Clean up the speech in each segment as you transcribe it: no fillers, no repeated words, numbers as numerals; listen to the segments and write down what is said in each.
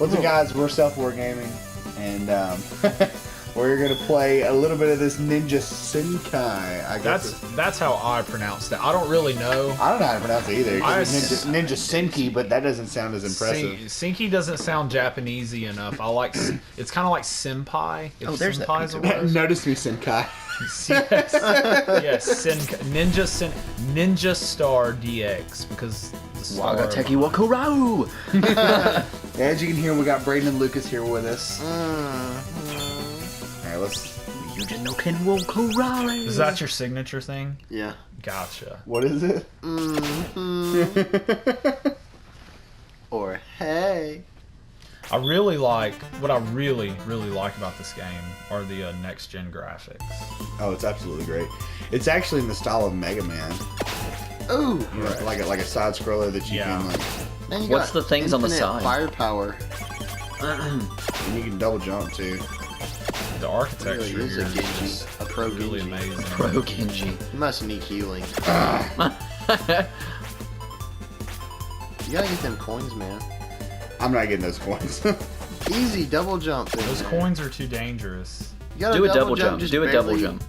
What's up, guys? We're Self-War Gaming, and we're gonna play a little bit of this Ninja Senkai. I guess that's how I pronounce that. I don't really know. I don't know how to pronounce it either. Ninja Senki, but that doesn't sound as impressive. Senki doesn't sound Japanesey enough. It's kind of like senpai. Oh, there's senpai's a word. Notice me, Senkai. Yes, Ninja Star DX because the star. Wagateki Wakurau. As you can hear, we got Brayden and Lukas here with us. Alright, let's. Is that your signature thing? Yeah. Gotcha. What is it? Or hey. I really like what I really like about this game are the next gen graphics. Oh, it's absolutely great. It's actually in the style of Mega Man. Ooh, You know, like a side scroller that you can like. Man, you What's got the things on the infinite side? Firepower. And you can double jump too. The architecture Really is here a is Genji, just a pro really Genji. amazing. Pro Genji. You must need healing. You gotta get them coins, man. I'm not getting those coins. Easy double jump. Those coins are too dangerous. You gotta Do a double jump. just Do a double barely- jump.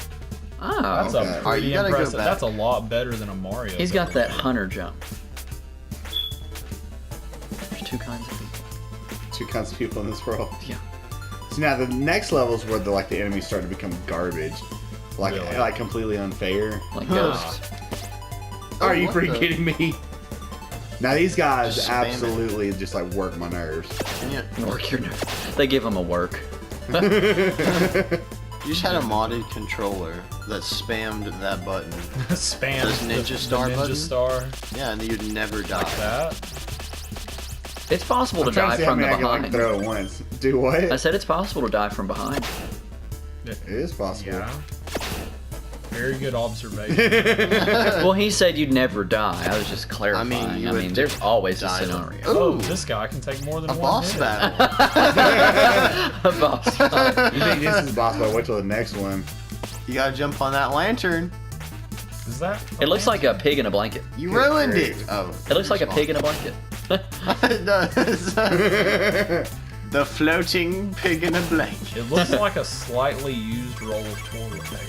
Oh, That's okay. a Alright, pretty you gotta go impressive. back. That's a lot better than a Mario. he's got double that jump. hunter jump. There's two kinds of people. Two kinds of people in this world. Yeah. So now the next level is where the enemies start to become garbage, Really? like completely unfair. Like Huh. ghosts. Are you what freaking the- kidding me? Now these guys Just spam it. absolutely just like work my nerves. Can you Work your nerve. They give him a work. just had a modded controller that spammed that button. Spam Those Ninja Star Ninja button? Star Yeah, and you'd never die. like that. It's possible to I'm trying die to see how from the many I can like behind. throw at once. Do what? I said it's possible to die from behind. It is possible. Yeah. Very good observation. Well, he said you'd never die. I was just clarifying. you would there's always a die. scenario. Oh, Ooh. this guy can take more than A one boss hit. battle. A boss fight. You think this is possible? Wait till the next one. You gotta jump on that lantern. Is that? It looks like a pig in a blanket. You Good ruined grief. it. Oh, It looks like a pig in a blanket. It does. The floating pig in a blanket. It looks like a slightly used roll of toilet paper.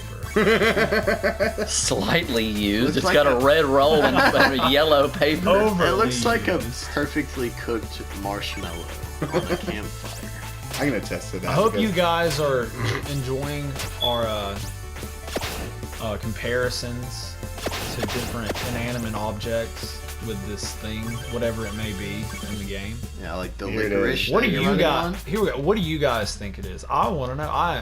Slightly used. Looks It's like got a a- red roll and yellow paper. Overly It looks like a used. perfectly cooked marshmallow on a campfire. I can attest to that. I hope because you guys are enjoying our comparisons to different inanimate objects with this thing, whatever it may be in the game. Yeah, like the Here it licorice. is. What do that you're you running guys? on. Here we go. What do you guys think it is? I want to know. I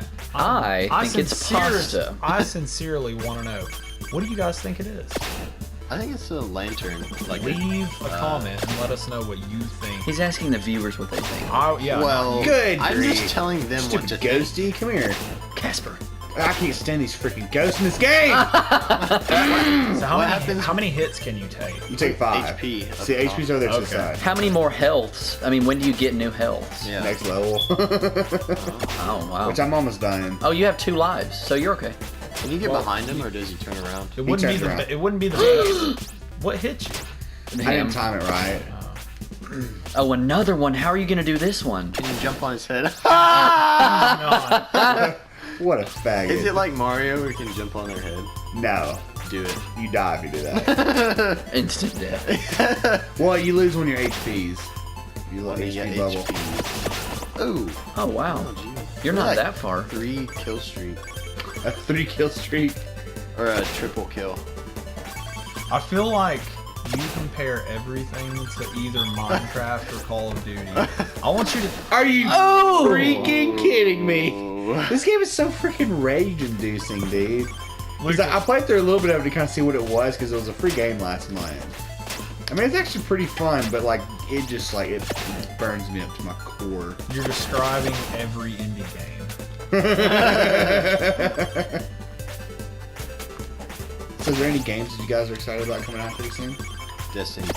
think it's pasta. I sincerely want to know. What do you guys think it is? I think it's a lantern. Like Leave a comment and let us know what you think. He's asking the viewers what they think. Yeah. well, Good I'm grief. just telling them what to Stupid think. ghosty, come here. Casper. I can't stand these freaking ghosts in this game. So how What many, happens- how many hits can you take? You take 5. HP. up See, top. HP's over there to the Okay. side. How many more healths? I mean, when do you get new healths? Yeah. Next level. Oh, wow. Which I'm almost dying. Oh, you have 2 lives, so you're okay. Can you get behind him, or does he turn around? It wouldn't be turns around. the. It wouldn't be the. What hit you? I didn't time it right. Oh, another one. How are you going to do this one? Can you jump on his head? What a faggot. Is it like Mario where you can jump on their head? No. Do it. You die if you do that. Instant death. Well, you lose one of your HPs. You lose Yeah, HP level. Ooh. Oh, wow. Oh, gee. You're Look not at that far. 3 kill streak. A 3 kill streak. Or a triple kill. I feel like you compare everything to either Minecraft or Call of Duty. I want you to. Are you Oh! freaking kidding me? This game is so freaking rage-inducing, dude. Because I played through a little bit of it to kind of see what it was, because it was a free game last night. I mean, it's actually pretty fun, but like, it just like, it burns me up to my core. You're describing every indie game. So, is there any games that you guys are excited about coming out pretty soon? Destiny 2.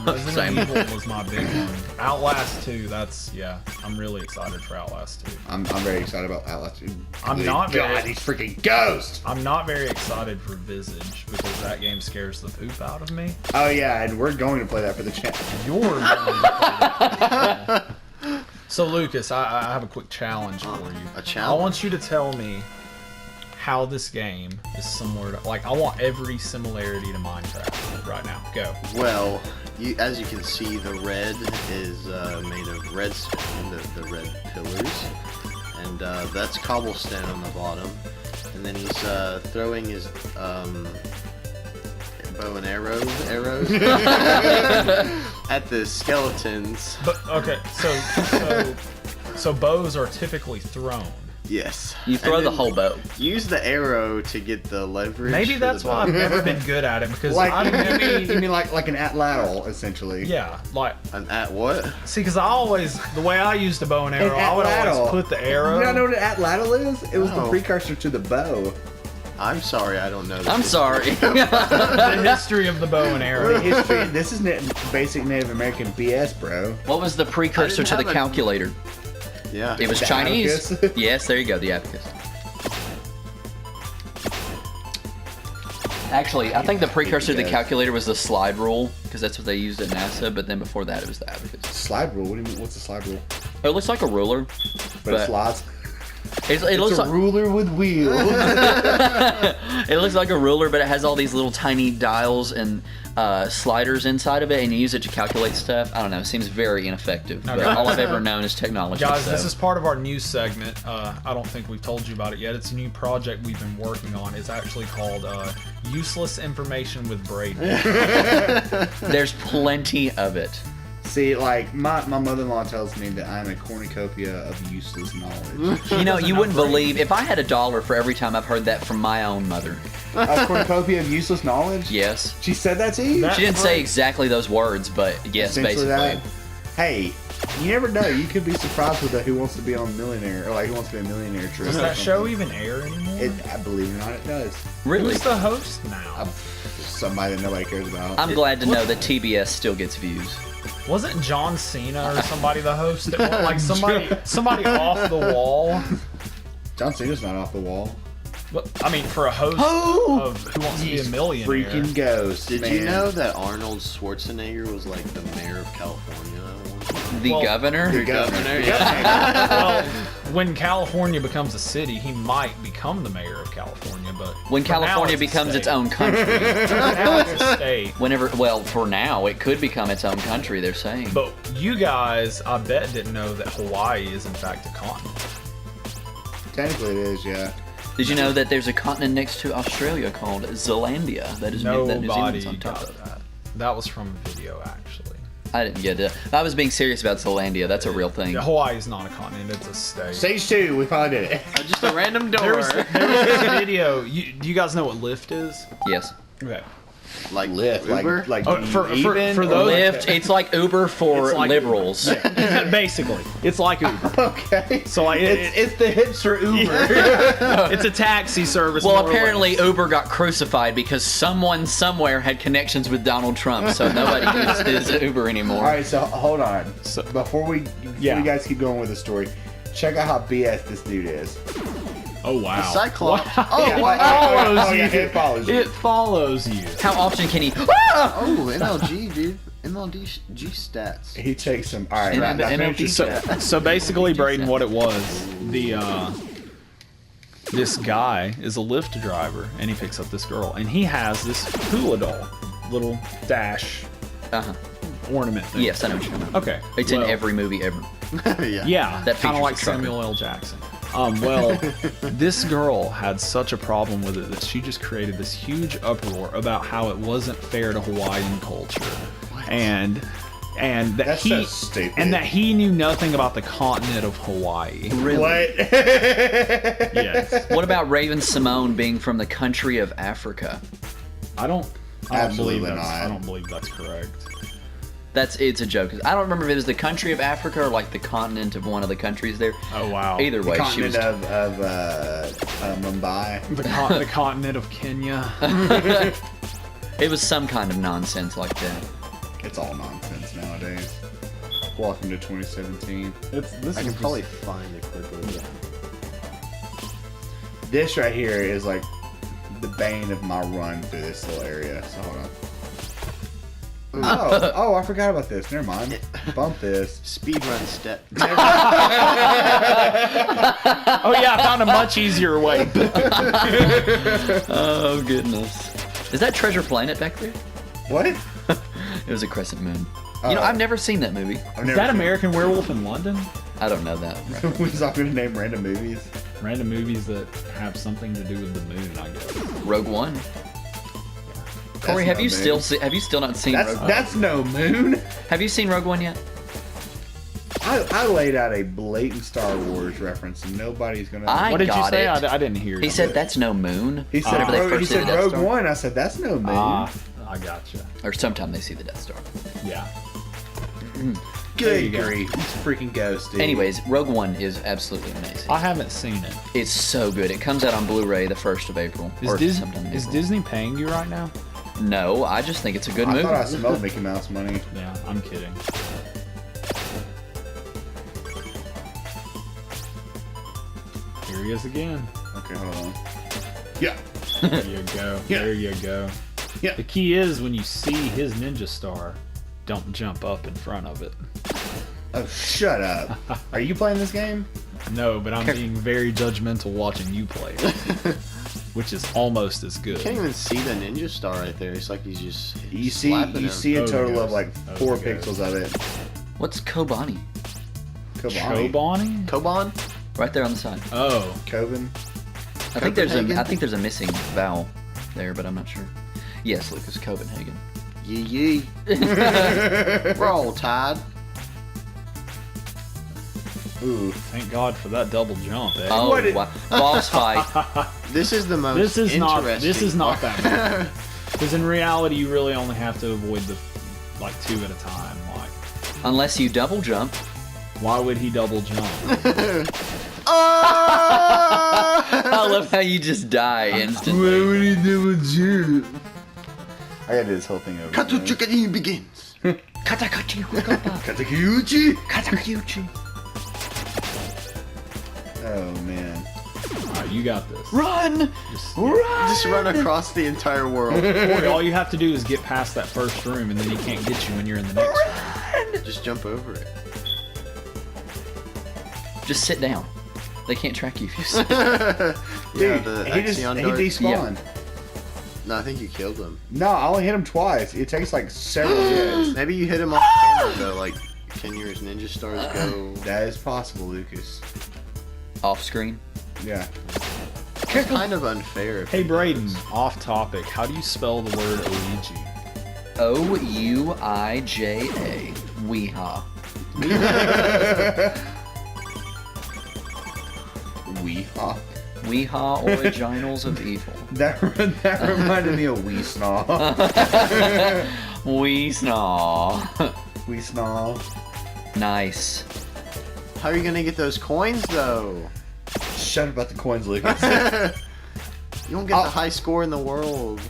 Resident Same. Evil was my big one. Outlast 2, that's, yeah, I'm really excited for Outlast 2. I'm very excited about Outlast 2. I'm not God, very- these freaking ghosts! I'm not very excited for Visage because that game scares the poop out of me. Oh yeah, and we're going to play that for the channel. You're going to play that. So Lucas, I have a quick challenge for you. A challenge? I want you to tell me how this game is similar to, like, I want every similarity to Minecraft right now. Go. Well, as you can see, the red is made of redstone, the red pillars, and that's cobblestone on the bottom. And then he's throwing his bow and arrows at the skeletons. But okay, so bows are typically thrown. Yes. You throw And the then whole bow. Use the arrow to get the leverage. Maybe for that's the why bow. I've never been good at it, because Like, I you mean like an atlatl, essentially? yeah, like, An at what? see, because I always, the way I used the bow and arrow, I would atlatl. always put the arrow. You don't know what an atlatl is? It was the No. precursor to the bow. I'm sorry, I don't know. This I'm is- sorry. The history of the bow and The arrow. history. This is basic Native American BS, bro. What was the precursor to the have a- calculator? Yeah. It was The Chinese. abacus? Yes, there you go, the abacus. Actually, I think the precursor to the calculator was the slide rule, because that's what they used at NASA, but then before that it was the abacus. Slide rule. What do you mean? What's a slide rule? It looks like a ruler. But it slides. It It's looks a like ruler with wheels. it looks like a ruler, but it has all these little tiny dials and sliders inside of it, and you use it to calculate stuff. I don't know. It seems very ineffective. But Okay. all I've ever known is technology. Guys, so. this is part of our news segment. I don't think we've told you about it yet. It's a new project we've been working on. It's actually called Useless Information with Brayden. There's plenty of it. See, like, my mother-in-law tells me that I'm a cornucopia of useless knowledge. You know, you wouldn't believe if I had $1 for every time I've heard that from my own mother. A cornucopia of useless knowledge? Yes. She said that to you? That- She didn't say exactly those words, but yes, Essentially basically. that. Hey, you never know. You could be surprised with a Who Wants to Be on Millionaire, or like Who Wants to Be a Millionaire trip. Does or that show something. even air anymore? I believe it or not, it does. Really? Who's the host now? Somebody that nobody cares about. I'm glad to know that TBS still gets views. Wasn't John Cena or somebody the host? At one, like somebody off the wall. John Cena's not off the wall. But, I mean, for a host Oh! of Who Wants to Be a He's Millionaire. freaking ghost. Did man. you know that Arnold Schwarzenegger was like the mayor of California at one point? The Well, governor? The governor. Well, when California becomes a city, he might become the mayor of California, but When for now California it's a becomes its state. own country. For now it's a state. Whenever, well, for now, it could become its own country, they're saying. But you guys, I bet, didn't know that Hawaii is in fact a continent. Technically, it is, yeah. Did you know that there's a continent next to Australia called Zealandia? That is that New Nobody Zealand's on top got of. that. That was from a video, actually. I didn't get it. I was being serious about Zealandia. That's a real thing. Yeah, Hawaii is not a continent; it's a state. Stage 2, we finally did it. Just a random door. There was this video. Do you guys know what Lyft is? Yes. Okay. like Lyft, Uber? like Oh, for even, or those- Lyft, it's like Uber for It's like- liberals. Basically, it's like Uber. Okay. So like It's the hipster Uber. it's a taxi service. Well, more or less. apparently Uber got crucified because someone somewhere had connections with Donald Trump, so nobody uses Uber anymore. All right, so hold on. So- Before you guys keep going with the story, check out how BS this dude is. Oh wow. Cyclops. Wow. Oh, It wow. follows you. It follows you. It follows you. How often can he? Oh, MLG, dude. MLG stats. He takes some. All right, And right, the now finish MLB your stat. set. So basically, Brayden, what it was, this guy is a Lyft driver, and he picks up this girl, and he has this hula doll, little dash Uh-huh. ornament thing. Yes, I know what you're talking about. Okay. It's in every movie ever. Yeah. Yeah, That kind features of like a trucker. Samuel L. Jackson. Well, this girl had such a problem with it that she just created this huge uproar about how it wasn't fair to Hawaiian culture, and that That's he so stupid. and that he knew nothing about the continent of Hawaii. What? Yes, What about Raven Simone being from the country of Africa? I don't Absolutely believe not. I don't believe that's correct. It's a joke. I don't remember if it was the country of Africa or like the continent of one of the countries there. Oh wow. Either way, she was. Continent of Mumbai. The continent of Kenya. It was some kind of nonsense like that. It's all nonsense nowadays. Welcome to 2017. I can probably find a clip of it. This right here is like the bane of my run through this little area. So hold on. Oh, I forgot about this. Never mind. Bump this. Speedrun step. Oh yeah, I found a much easier way. Oh goodness. Is that Treasure Planet back there? What? It was a crescent moon. You know, I've never seen that movie. Is that American Werewolf in London? I don't know that. We're just all going to name random movies. Random movies that have something to do with the moon, I guess. Rogue One. Cory, have no you moon. have you still not seen Rogue One? That's no moon. Have you seen Rogue One yet? I laid out a blatant Star Wars reference, and nobody's going to... I What did you got say? it. I didn't hear you. He said that's no moon. He said, whenever they Rogue, he first see the said Death Rogue Star. One. I said, that's no moon. I gotcha. Or sometime they see the Death Star. Yeah. Good grief. It's freaking ghost, dude. Anyways, Rogue One is absolutely amazing. I haven't seen it. It's so good. It comes out on Blu-ray the 1st of April. Sometime in Is April. Disney paying you right now? No, I just think it's a good I movie. thought I smelled Mickey Mouse money. Yeah, I'm kidding. Here he is again. Okay, hold on. Yeah. There you go. Yeah. There you go. Yeah. The key is when you see his ninja star, don't jump up in front of it. Oh, shut up. Are you playing this game? No, but I'm being very judgmental watching you play it, which is almost as good. You can't even see the ninja star right there. It's like he's just You see slapping him. a Oh, total yes. of like Oh, 4 yes. pixels of it. What's Kobani? Kobani. Chobani? Koban? Right there on the side. Oh, Coven. I think there's Copenhagen? a missing vowel there, but I'm not sure. Yes, Lukas, Copenhagen. Yee. Roll Tide. Ooh. thank God for that double jump, eh? Oh, What it- wow. Boss fight. This is the most This is not interesting that part. bad. Because in reality, you really only have to avoid the 2 at a time. Like, Unless you double jump. why would he double jump? I love how you just die instantly. would he double jump? I gotta do this whole thing over. again. Katsuchukari begins. Katakyuchi. Katakyuchi. Oh man. Alright, you got this. Run! Just, Just run across the entire world. Cory, all you have to do is get past that first room, and then he can't get you when you're in the next room. Just jump over it. Just sit down. They can't track you if you sit. Dude, the he Axion he dart. despawned. No, I think you killed him. No, I only hit him twice. It takes like several hits. Maybe you hit him off camera though. Like, can your ninja stars go? That is possible, Lucas. Off screen. Yeah. It's kind of unfair. if Hey, he Brayden, does. off topic. How do you spell the word Ouija? Ouija. Weehaw. Weehaw. Weehaw, originals of evil. That reminded me of Wee Snaw. We snaw. Wee Snaw. Nice. How are you gonna get those coins though? Shut up about the coins, Lucas. You don't get the high score in the world.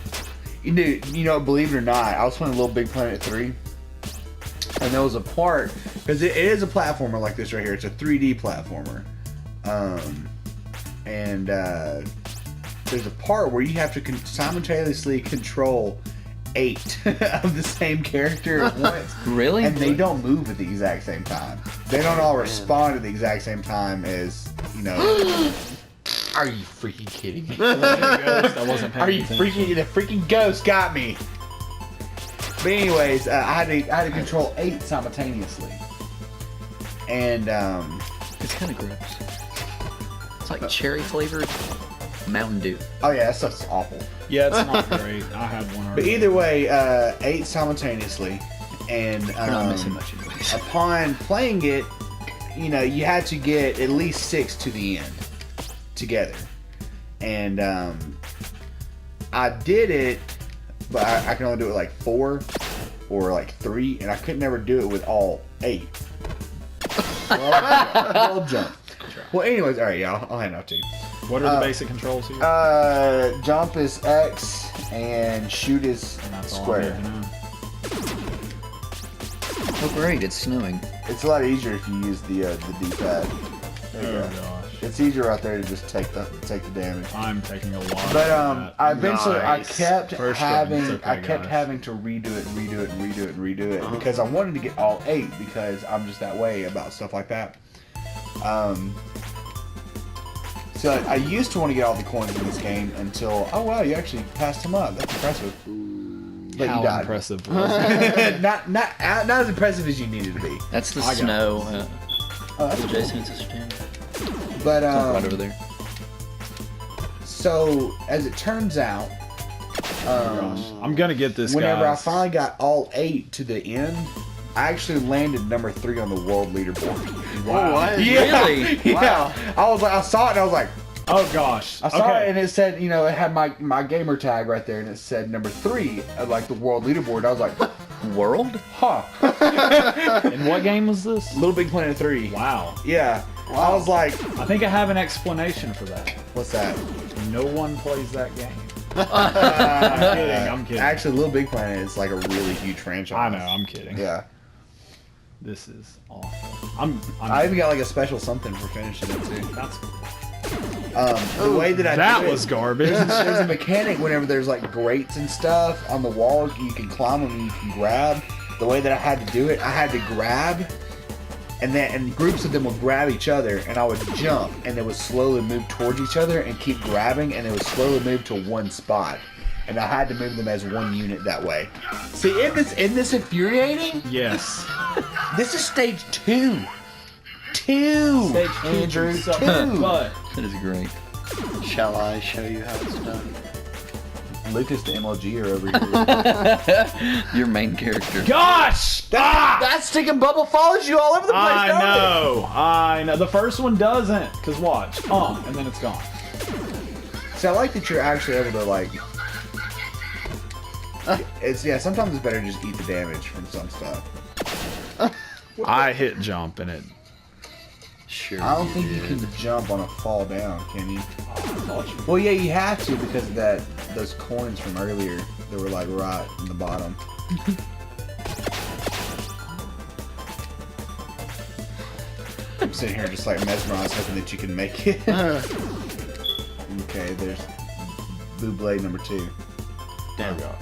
Dude, you know, believe it or not, I was playing Little Big Planet 3. And there was a part, because it is a platformer like this right here. It's a 3D platformer. There's a part where you have to simultaneously control 8 of the same character at once. Really? And they don't move at the exact same time. They don't all respond at the exact same time as, you know. Are you freaking kidding me? I wasn't paying Are you attention. freaking? The freaking ghost got me. But anyways, I had to control 8 simultaneously, and It's kind of gross. It's like cherry flavored Mountain Dew. oh yeah, that stuff's awful. Yeah, it's not great. I had one But already. either way, 8 simultaneously, and You're not missing much anyways. upon playing it, you know, you had to get at least 6 to the end together, and I did it, but I can only do it like 4 or like 3, and I could never do it with all 8. Well, jump. Well, anyways, all right, yeah, I'll hand out to you. What are the basic controls here? Jump is X and shoot is And that's all I square. need to know. Oh great, it's snowing. It's a lot easier if you use the D-pad. There you Oh go. gosh. It's easier out there to just take the damage. I'm taking a lot. But of that. I eventually Nice. kept First having round's okay, I kept guys. having to redo it because I wanted to get all 8 because I'm just that way about stuff like that. So I used to want to get all the coins in this game until wow, you actually passed him up. That's impressive. But How you died. impressive was it? not as impressive as you needed to be. That's the I got snow. Oh, that's cool. Jason, it's a stand. But Right over there. so as it turns out, I'm gonna get this. whenever guys. I finally got all 8 to the end, I actually landed number 3 on the world leaderboard. Wow. what? Yeah, Really? yeah. Wow. I saw it and I was like, Oh gosh. I saw it and it said, it had my gamer tag right there and it said number 3, like the world leaderboard. I was like, World? huh. And what game was this? Little Big Planet 3. Wow. Yeah. I was like, I think I have an explanation for that. what's that? No one plays that game. I'm kidding. Actually, Little Big Planet is like a really huge franchise. I know. I'm kidding. Yeah. This is awful. I even got like a special something for finishing it too. That's cool. The way that I That do it, was garbage. there's a mechanic whenever there's like grates and stuff on the wall, you can climb them and you can grab. The way that I had to do it, I had to grab, and groups of them would grab each other, and I would jump, and they would slowly move towards each other and keep grabbing, and they would slowly move to one spot. And I had to move them as one unit that way. See, isn't this infuriating? Yes. This is stage 2. Andrew, 2. But That is great. Shall I show you how it's done? Lucas the MLG are over here. Your main character. gosh! That stick and bubble follows you all over the place, I know. The first one doesn't. Cause watch. And then it's gone. So I like that you're actually able to like. Sometimes it's better to just eat the damage from some stuff. I hit jump and it. Sure. I don't think you did. can jump on a fall down, can you? Well, yeah, you have to because of those coins from earlier that were like right in the bottom. I'm sitting here just like mesmerized, hoping that you can make it. Okay, there's Blue Blade number 2. There we go.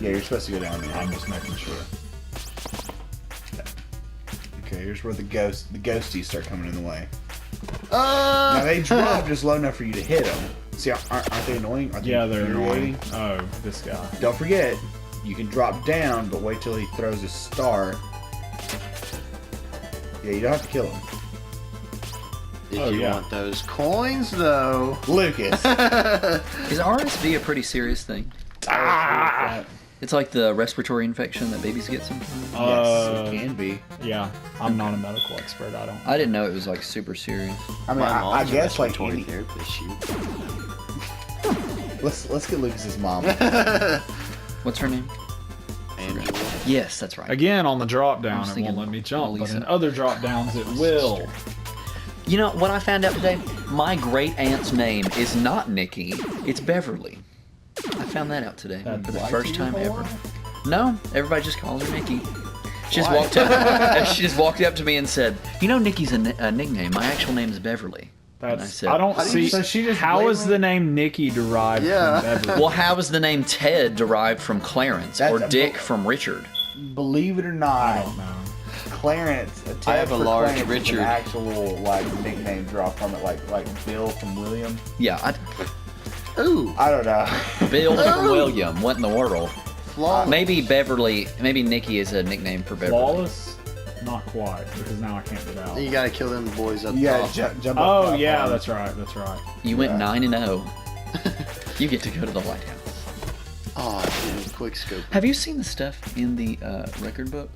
Yeah, you're supposed to go down there. I'm just making sure. Okay, here's where the ghosties start coming in the way. Now they drop just low enough for you to hit them. See, aren't they annoying? Aren't they Yeah, they're annoying. infuriating? Oh, this guy. Don't forget, you can drop down, but wait till he throws a star. Yeah, you don't have to kill him. Did you yeah. want those coins though? Lucas. Is RSV a pretty serious thing? It's like the respiratory infection that babies get sometimes. Yes, it can be. Yeah, I'm not a medical expert. I don't. I didn't know it was like super serious. I mean, My I mom's a guess like respiratory any, therapist. let's get Lucas's mom. What's her name? Angela. Yes, that's right. Again, on the drop I down, was it thinking won't let me jump, but Lisa. in other drop downs, it will. You know what I found out today? My great aunt's name is not Nikki. It's Beverly. I found that out today That's for the like first time you ever. for? No, everybody just calls her Nikki. She just Why? walked up. She just walked up to me and said, "You know, Nikki's a nickname. My actual name is Beverly." And I That's. said, I don't How do see. you- So she just How is blatantly- the name Nikki derived Yeah. from Beverly? Well, how is the name Ted derived from Clarence That's or a Dick bu- from Richard? Believe it or I not, don't know. Clarence. I have a large Clarence is Richard. An actual like nickname drop from it, like Bill from William. Yeah, Ooh, I don't know. Bill from William. What in the world? flawless. Maybe Beverly. Maybe Nikki is a nickname for Beverly. Flawless? Not quite, because now I can't get out. You gotta kill them boys up Yeah, top. jump up. Oh top yeah, on. that's right. That's right. You went Yeah. 9-0. You get to go to the White House. Oh, dude, quick scope. Have you seen the stuff in the record book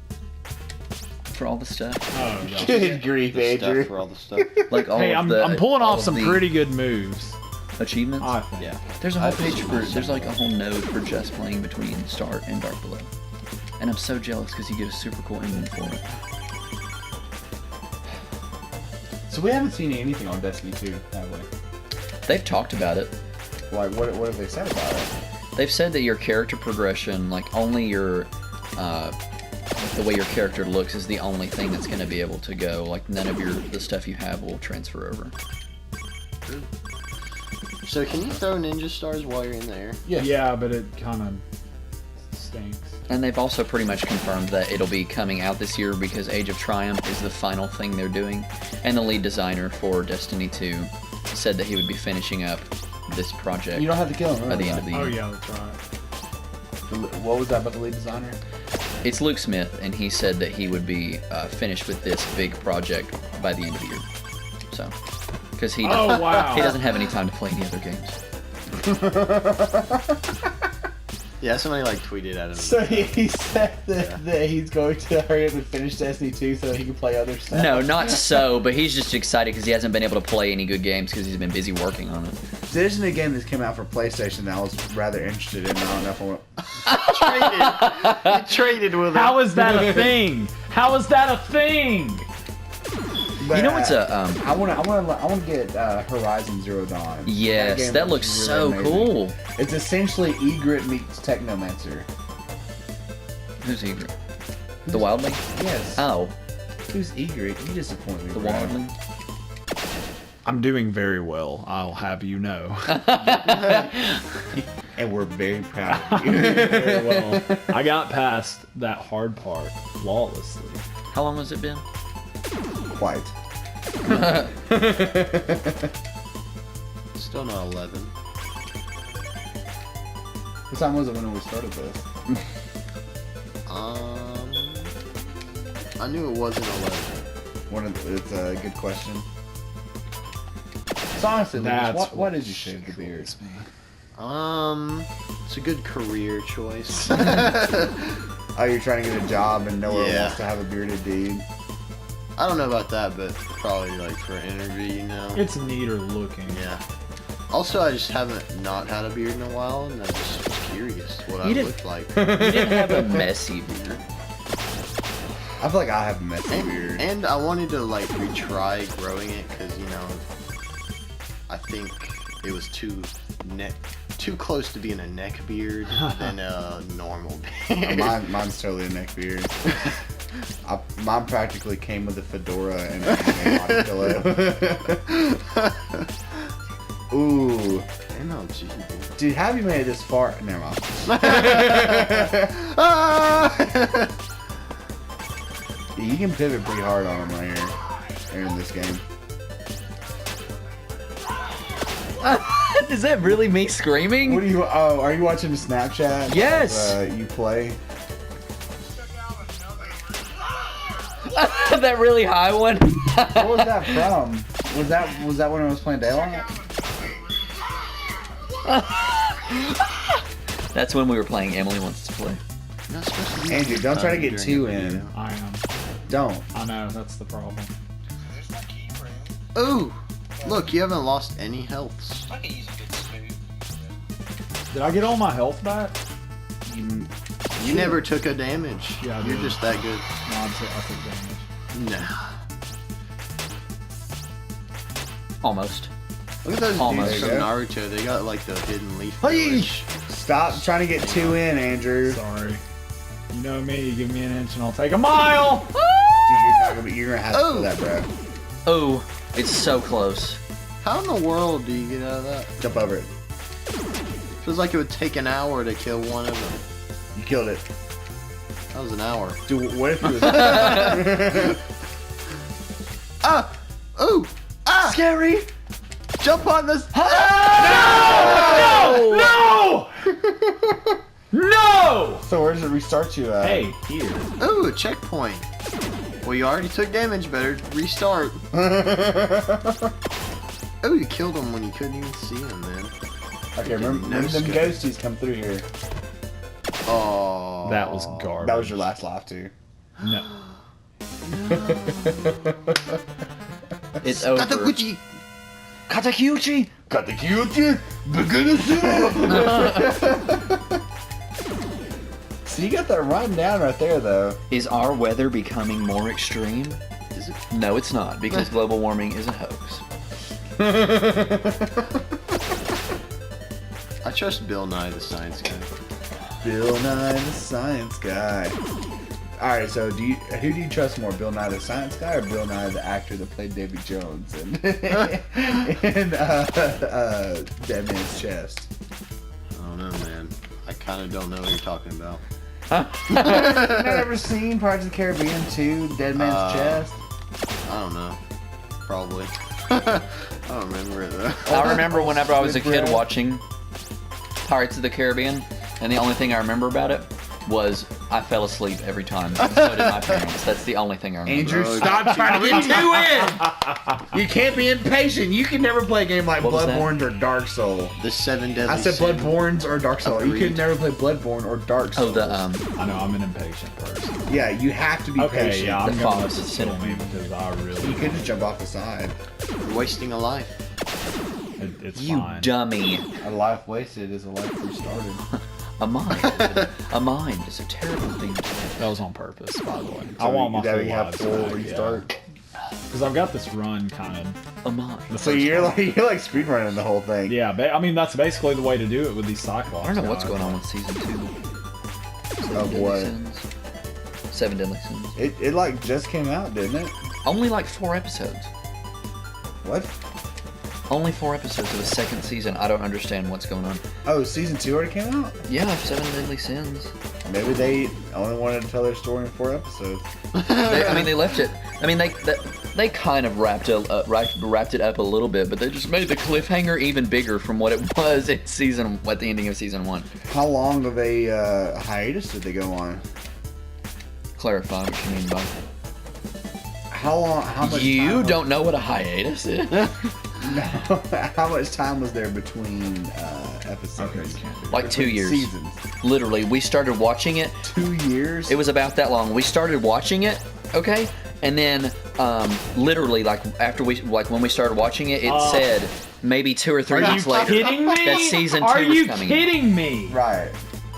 for all the stuff? Oh yeah. Good grief, The stuff Andrew. for all the stuff. Like all Hey, of I'm the, pulling all off of some the pretty good moves. achievements. I think. Yeah. There's a whole I've page seen for. most There's of like a them. whole node for just playing between Start and Dark Below, and I'm so jealous because you get a super cool ending for it. So we haven't seen anything on Destiny 2, have we? They've talked about it. Like, what have they said about it? They've said that your character progression, like only your the way your character looks is the only thing that's going to be able to go. Like none of the stuff you have will transfer over. So can you throw ninja stars while you're in there? Yeah, but it kind of stinks. And they've also pretty much confirmed that it'll be coming out this year because Age of Triumph is the final thing they're doing. And the lead designer for Destiny 2 said that he would be finishing up this project. You don't have to kill him. By the end of the year. Oh yeah, that's right. What was that about the lead designer? It's Luke Smith, and he said that he would be finished with this big project by the end of the year. So, because he doesn't have any time to play any other games. Yeah, somebody like tweeted at him. So he said that he's going to hurry up and finish Destiny 2 so he can play other stuff. No, not so, but he's just excited because he hasn't been able to play any good games because he's been busy working on it. So there's a new game that's came out for PlayStation that I was rather interested in. I don't know if I want. You traded with him. How is that a thing? How is that a thing? But, You know what's a I want to get Horizon Zero Dawn. yes, game that looks so amazing. cool. It's essentially Egret meets Technomancer. Who's Egret? The Wildling? Yes. Oh, Who's Egret? You disappoint me. the bro. Wildling. I'm doing very well, I'll have you know. And we're very proud of you. Very well. I got past that hard part flawlessly. How long has it been? Quite. Still not 11. What time was it when we started this? I knew it wasn't 11. It's a good question. So honestly, Lucas, why did you shave the beard? It's a good career choice. Oh, you're trying to get a job and nowhere Yeah. wants to have a bearded dude. I don't know about that, but probably like for an interview, you know. It's neater looking. Yeah. Also, I just haven't not had a beard in a while, and I just was curious what I You looked like. You didn't have a messy beard. I feel like I have a messy beard. And I wanted to like retry growing it because you know, I think it was too close to being a neck beard than a normal beard. Mine's totally a neck beard. Mine practically came with a fedora and a body pillow. Ooh. MLG. Dude, how have you made it this far? Never mind. You can pivot pretty hard on him right here in this game. Is that really me screaming? What are you? Oh, are you watching the Snapchat? Yes. You play. That really high one. What was that from? Was that when I was playing Daylight? That's when we were playing Emily Wants to Play. Not supposed to be Andrew, don't try to get during two the in. video. I am. Don't. I know, that's the problem. Ooh, look, you haven't lost any healths. Did I get all my health back? You never took a damage. Yeah, I You're did. just that good. No, I took damage. Nah. Almost. Look at those Almost. dudes from There you Naruto. They got like the hidden leaf. Hey! village. Stop trying to get two in, Andrew. Dude, Sorry. You know me, you give me an inch and I'll take a mile! you're gonna have to kill that, bro. Oh, it's so close. How in the world do you get out of that? Jump over it. Feels like it would take an hour to kill one of them. You killed it. That was an hour. Dude, what if it was? Ah! Ooh! Ah! Scary. Jump on this! No! No! So where does it restart you at? Hey, here. Ooh, a checkpoint. Well, you already took damage. Better restart. Oh, you killed him when you couldn't even see him, man. Okay, remember No them scope. ghosties come through here. Oh. That was garbage. That was your last life, too. No. It's over. Kataguchi! Katakyuchi. Got the cute beginner. So you got that run down right there, though. Is our weather becoming more extreme? Is it? No, it's not, because global warming is a hoax. I trust Bill Nye the Science Guy. Bill Nye the Science Guy. All right, so who do you trust more, Bill Nye the Science Guy or Bill Nye the actor that played David Jones in Dead Man's Chest? I don't know, man. I kind of don't know what you're talking about. You've never seen Pirates of the Caribbean 2, Dead Man's Chest? I don't know. Probably. I don't remember it though. I remember whenever I was a kid watching Pirates of the Caribbean, and the only thing I remember about it was I fell asleep every time. And so did my parents. That's the only thing I remember. Andrew, stop trying to get too in! You can't be impatient. You can never play a game like What was that? Bloodborne or Dark Soul. The 7 Deadly I said Sins. Bloodborne or Dark Soul. You Agreed. could never play Bloodborne or Dark Oh, Soul. the I know I'm an impatient person. Yeah, you have to be Okay, patient. yeah, I'm The gonna Father let this Sin. kill me because I really. You could just jump off the side. You're wasting a life. It's You fine. dummy. A life wasted is a life restarted. A mind. A mind is a terrible thing to have. That was on purpose, by the way. I So want my that full you have lives full back, restart. Because I've got this run kind of. A mind. So you're like speedrunning the whole thing. Yeah, I mean that's basically the way to do it with these Cyclops. I don't know what's guys. going on with season 2. Of what? Sins. 7 Deadly Sins. It like just came out, didn't it? Only like 4 episodes. What? Only 4 episodes of the second season. I don't understand what's going on. Oh, season 2 already came out? Yeah, 7 Deadly Sins. Maybe they only wanted to tell their story in 4 episodes. They left it. I mean, they kind of wrapped it up a little bit, but they just made the cliffhanger even bigger from what it was at the ending of season 1. How long of a hiatus did they go on? Clarify what you mean by. How long? How much? You time don't know what a hiatus is? How much time was there between episodes? Okay, you can't do Like 2 years. Seasons. Literally, we started watching it. 2 years. It was about that long. We started watching it, okay, and then literally, like when we started watching it, it said maybe 2 or 3 Are you weeks later kidding me? that season 2 Are was you coming. kidding me? right.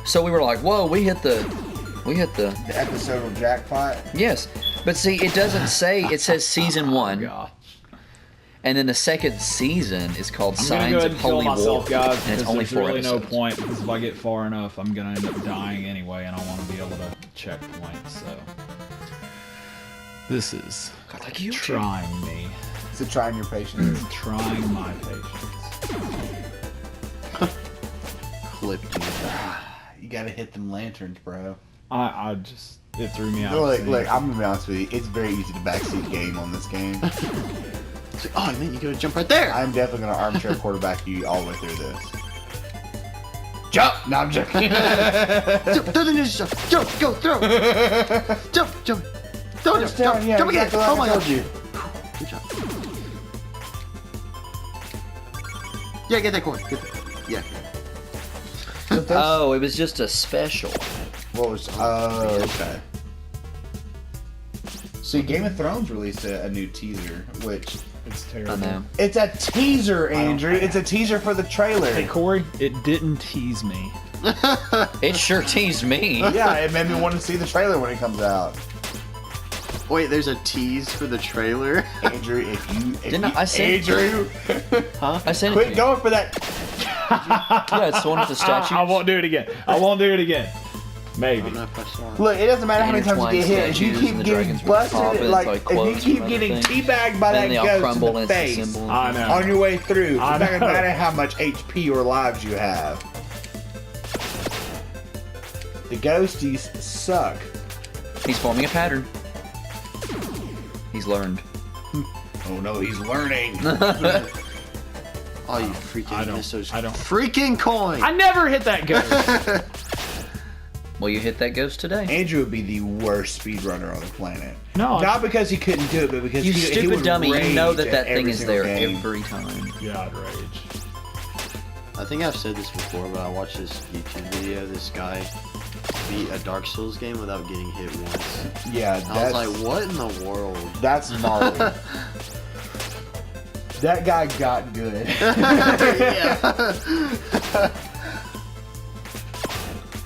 So we were like, whoa, we hit the. The episode of jackpot. Yes, but see, it doesn't say. It says season 1, God. and then the second season is called I'm gonna Signs go ahead of and kill Holy myself, War, guys, and because it's only there's 4 really episodes. no point. Because if I get far enough, I'm gonna end up dying anyway, and I want to be able to checkpoint. So this is God, like you trying me, So trying your patience. trying my patience. Clipped you. You gotta hit them lanterns, bro. I just it threw me out. Look, I'm gonna be honest with you. It's very easy to backseat game on this game. It's like, oh man, you gotta jump right there. I'm definitely gonna armchair quarterback you all the way through this. Jump! No, I'm joking. Jump, go, throw. Jump. Throw, jump again. exactly like Oh my I told god. you. Good job. Yeah, get that coin. Yeah. Oh, it was just a special. What was? Oh, okay. See, Game of Thrones released a new teaser, which It's I terrible. know. it's a teaser, Andrew. It's a teaser for the trailer. Hey Corey, it didn't tease me. It sure teased me. Yeah, it made me want to see the trailer when it comes out. Wait, there's a tease for the trailer. Andrew, if Didn't I send it to Andrew, I sent it to quit you. going for that. Yeah, it's the one with the statues. I won't do it again. I won't do it again. I Maybe. don't know if I saw it. Look, it doesn't matter how many times you Intertwined get hit. If you statues keep and the getting dragons with busted, prophets, like like if quotes you from keep other getting things. teabagged by Then that they all ghost in crumble the into face symbols. I know. on your way through, it's I not gonna know. matter how much HP or lives you have. The ghosties suck. He's forming a pattern. He's learned. Oh no, he's learning. Oh, you freaking missed those I don't. freaking coin. I never hit that ghost. Well, you hit that ghost today. Andrew would be the worst speedrunner on the planet. No. Not because he couldn't do it, but because You he stupid would dummy. You know rage that at that thing every is single there game. every time. Yeah, I'd rage. I think I've said this before, but I watched this YouTube video. This guy beat a Dark Souls game without getting hit once. Yeah, And I that's was like, what in the world? that's gnarly. That guy got good. Yeah.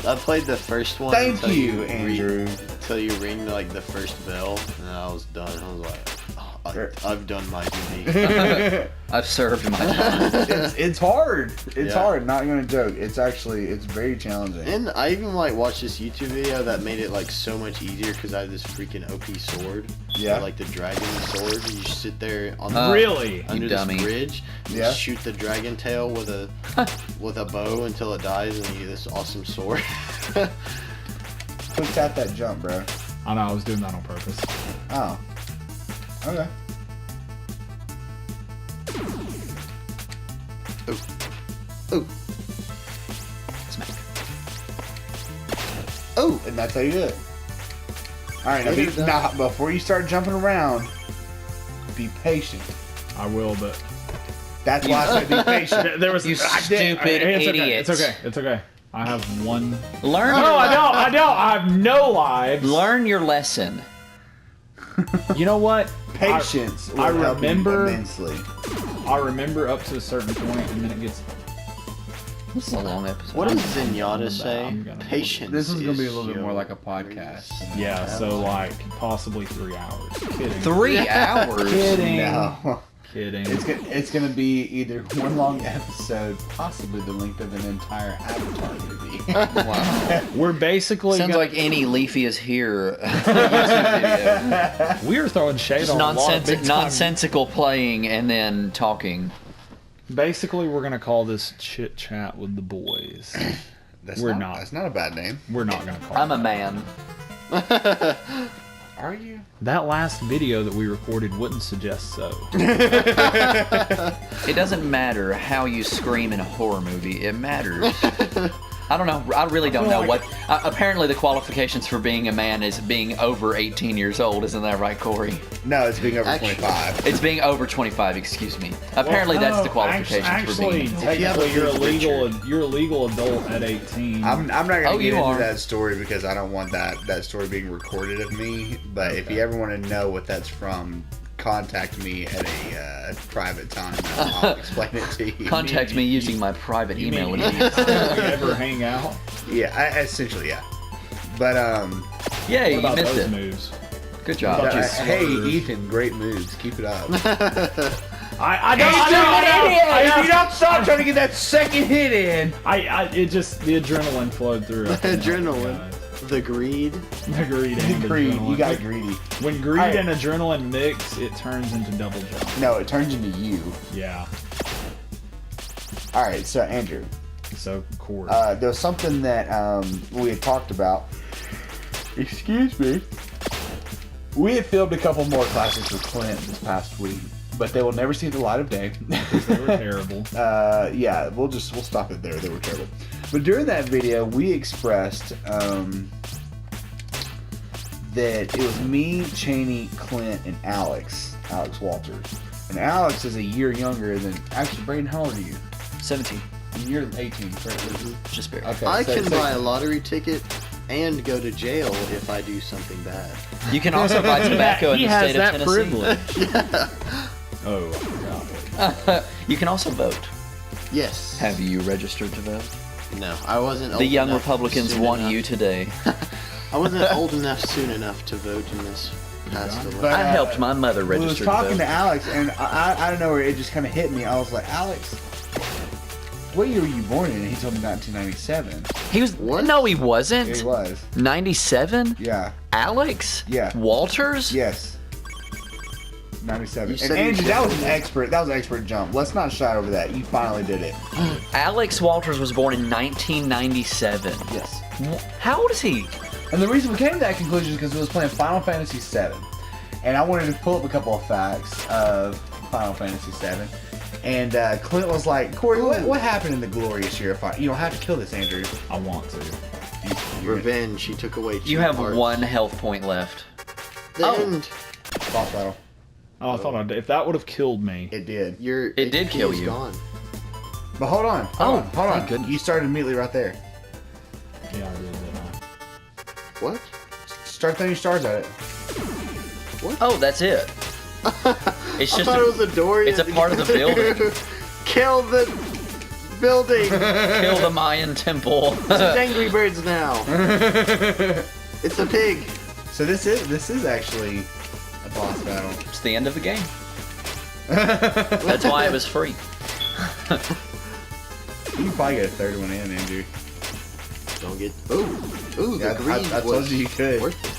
I played the first one. Thank until you, Andrew. Until you ring like the first bell, and I was done. I was like, oh, I've done my duty. I've served my time. It's hard. It's Yeah. hard. Not gonna joke. It's very challenging. And I even like watched this YouTube video that made it like so much easier because I have this freaking OP sword. Yeah. Like the dragon sword. You just sit there on the Really? under You this dummy. bridge. You Yeah. shoot the dragon tail with a bow until it dies, and you get this awesome sword. Quick tap that jump, bro. I know, I was doing that on purpose. Oh. Okay. Oh. Smack. Oh. And that's how you do it. Alright, Later done. now before you start jumping around, be patient. I will, but That's why I said be patient. there was You I did- stupid it's okay. idiots. It's okay. It's okay. I have one. Learn. No, I don't. I don't. I have no lives. Learn your lesson. You know what? Patience will I help you remember- immensely. I remember up to a certain point, and then it gets. This is a long episode. What does I'm Zenyatta say? gonna- Patience. This is gonna be a is little bit more your like a podcast. Yeah, so like possibly 3 hours. Kidding. 3 hours? Kidding. No. Kidding. It's gonna be either one long episode, possibly the length of an entire Avatar movie. Wow. We're basically Sounds gonna, like any Leafy is here YouTube video. we're throwing shade Just on a lot of big time- nonsensical playing and then talking. Basically, we're gonna call this chit chat with the boys. We're not. That's not a bad name. We're not gonna call. I'm a man. Are you? That last video that we recorded wouldn't suggest so. It doesn't matter how you scream in a horror movie. It matters. I don't know. I really don't know like- what. Apparently, the qualifications for being a man is being over 18 years old. Isn't that right, Cory? No, it's being over Actually- 25. It's being over 25. Excuse me. Apparently, that's the qualifications for Actually, being. technically, If you have a big you're a legal adult at 18. I'm not gonna Oh, get you into are. that story because I don't want that story being recorded of me. But if you ever want to know what that's from, contact me at a private time and I'll explain it to you. Contact me using my private You email mean address. anytime we ever hang out? Yeah, essentially, yeah. But Yeah, you What about missed those it. moves? Good job. About you hey, slurs? Ethan, great moves. Keep it up. I know. If you don't stop trying to get that second hit in, It just the adrenaline flowed through. I think, Adrenaline. guys. The greed. The greed and greed. adrenaline. You got greedy. When greed Alright. and adrenaline mix, it turns into double jump. No, it turns into you. Yeah. All right, so Andrew, So Cory. there was something that we had talked about. Excuse me. We had filmed a couple more classes with Clint this past week, but they will never see the light of day. They were terrible. Yeah, we'll stop it there. They were terrible. But during that video, we expressed that it was me, Cheney, Clint, and Alex Walters. And Alex is a year younger than actually Brayden. How old are you? 17. You're 18, correct? Just barely. Okay. I so- can so- buy a lottery ticket and go to jail if I do something bad. You can also buy tobacco in he the has state that of Tennessee. privilege. Oh, I forgot. You can also vote. Yes. Have you registered to vote? No, I wasn't. The old young enough Republicans soon want enough. you today. I wasn't old enough soon enough to vote in this past election. But, I helped my mother We was register to talking to vote. Alex, and I don't know where it just kind of hit me. I was like, Alex, what year were you born in? And he told me 1997. He was. What? No, he wasn't. It was. 97? Yeah. Alex? Yeah. Walters? Yes. 97. You And said Andrew, you that was did. an expert. That was an expert jump. Let's not shy over that. You finally did it. Alex Walters was born in 1997. Yes. How old is he? And the reason we came to that conclusion is because we was playing Final Fantasy VII, and I wanted to pull up a couple of facts of Final Fantasy VII. And Clint was like, Cory, what happened in the glorious year of Final? You don't have to kill this, Andrew. I want to. Revenge. She took away. You two have parts. 1 health point left. The Oh. end. Boss battle. Oh, I thought if that would have killed me. It did. Your It did HP kill is you. Gone. But hold on. Hold thank on. goodness. You started immediately right there. Yeah, I did, didn't I? What? Start throwing your stars at it. Oh, that's it. It's I just thought it was a door. it's a part of the building. Kill the building. kill the Mayan temple. It's Angry Birds now. It's a pig. So this is actually a boss battle. It's the end of the game. That's why it was free. You can probably get a third one in, Andrew. Don't get. Ooh, Yeah, the green I told was you you could. worth it.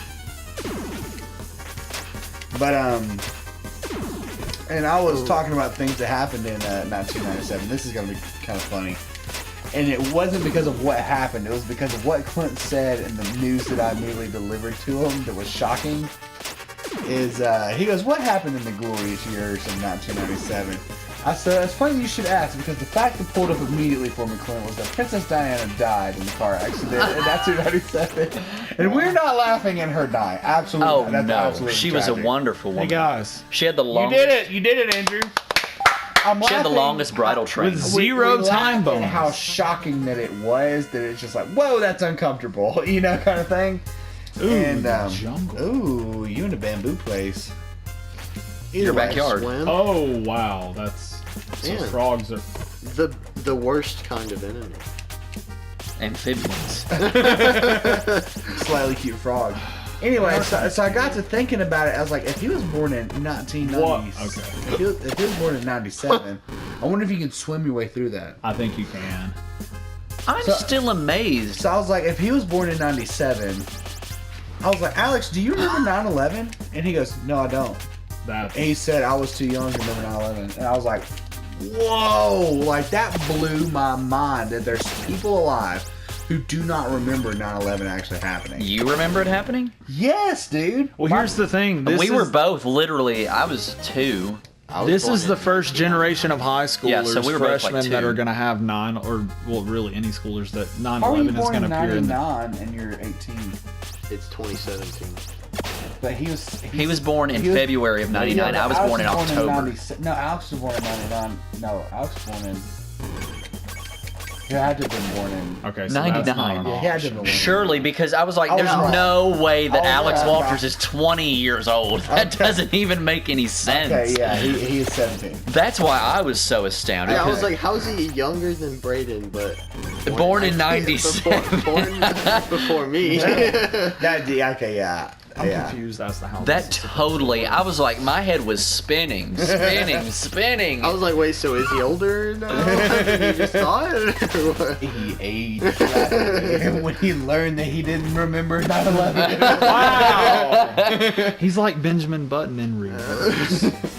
But and I was talking about things that happened in 1997. This is gonna be kind of funny. And it wasn't because of what happened. It was because of what Clint said and the news that I immediately delivered to him that was shocking. He goes, "What happened in the glorious years of 1997?" I said, "It's funny you should ask because the fact that pulled up immediately for me, Clint, was that Princess Diana died in the car accident in 1997, and we're not laughing at her die. Absolutely, Oh that's no, absolutely she was a tragic. wonderful woman. Hey guys, She had the You longest. did it, Andrew. I'm She had the laughing longest bridal train. With zero we time laugh at bonus. how shocking that it was. That it's just like, whoa, that's uncomfortable, kind of thing. Ooh, And the jungle. ooh, you in a bamboo place. Your Either way, backyard. swim. Oh wow, that's so Man. frogs are. The worst kind of enemy. Amphibians. Slightly cute frog. Anyway, so I got to thinking about it. I was like, if he was born in 1990s, What? Okay. if he was born in 97, I wonder if you can swim your way through that. I think you can. I'm still amazed. So I was like, if he was born in 97, I was like, Alex, do you remember 9/11? And he goes, no, I don't. That. And he said, I was too young to remember 9/11. And I was like, whoa, like that blew my mind that there's people alive who do not remember 9/11 actually happening. You remember it happening? Yes, dude. Well, here's the thing. This We were is- both literally. I was 2. I was This born is the in- first generation of high schoolers, Yeah, so we were both, like, freshmen that 2. are going to have really any schoolers that How are you 9/11 is born going in to appear in. 99 and you're 18? It's 2017. But he was born in February of 99. I was born in October. No, Alex was born in 99. No, Alex was born in... He had to have been born in... Okay, so that's 99. not an Yeah, he had to have been option. born. Surely, because I was like, I was there's wrong. no way that I was Alex wrong. Walters is 20 years old. That Okay. doesn't even make any sense. Okay, yeah, he is 17. That's why I was so astounded. Yeah, I was like, how is he younger than Brayden, but Born in 97. born before me. Okay, yeah. I'm yeah. confused as to how That this is totally, I was like, my head was spinning. I was like, wait, so is he older now? He just saw it? Or what? He aged rapidly when he learned that he didn't remember 9/11. Wow! He's like Benjamin Button in real.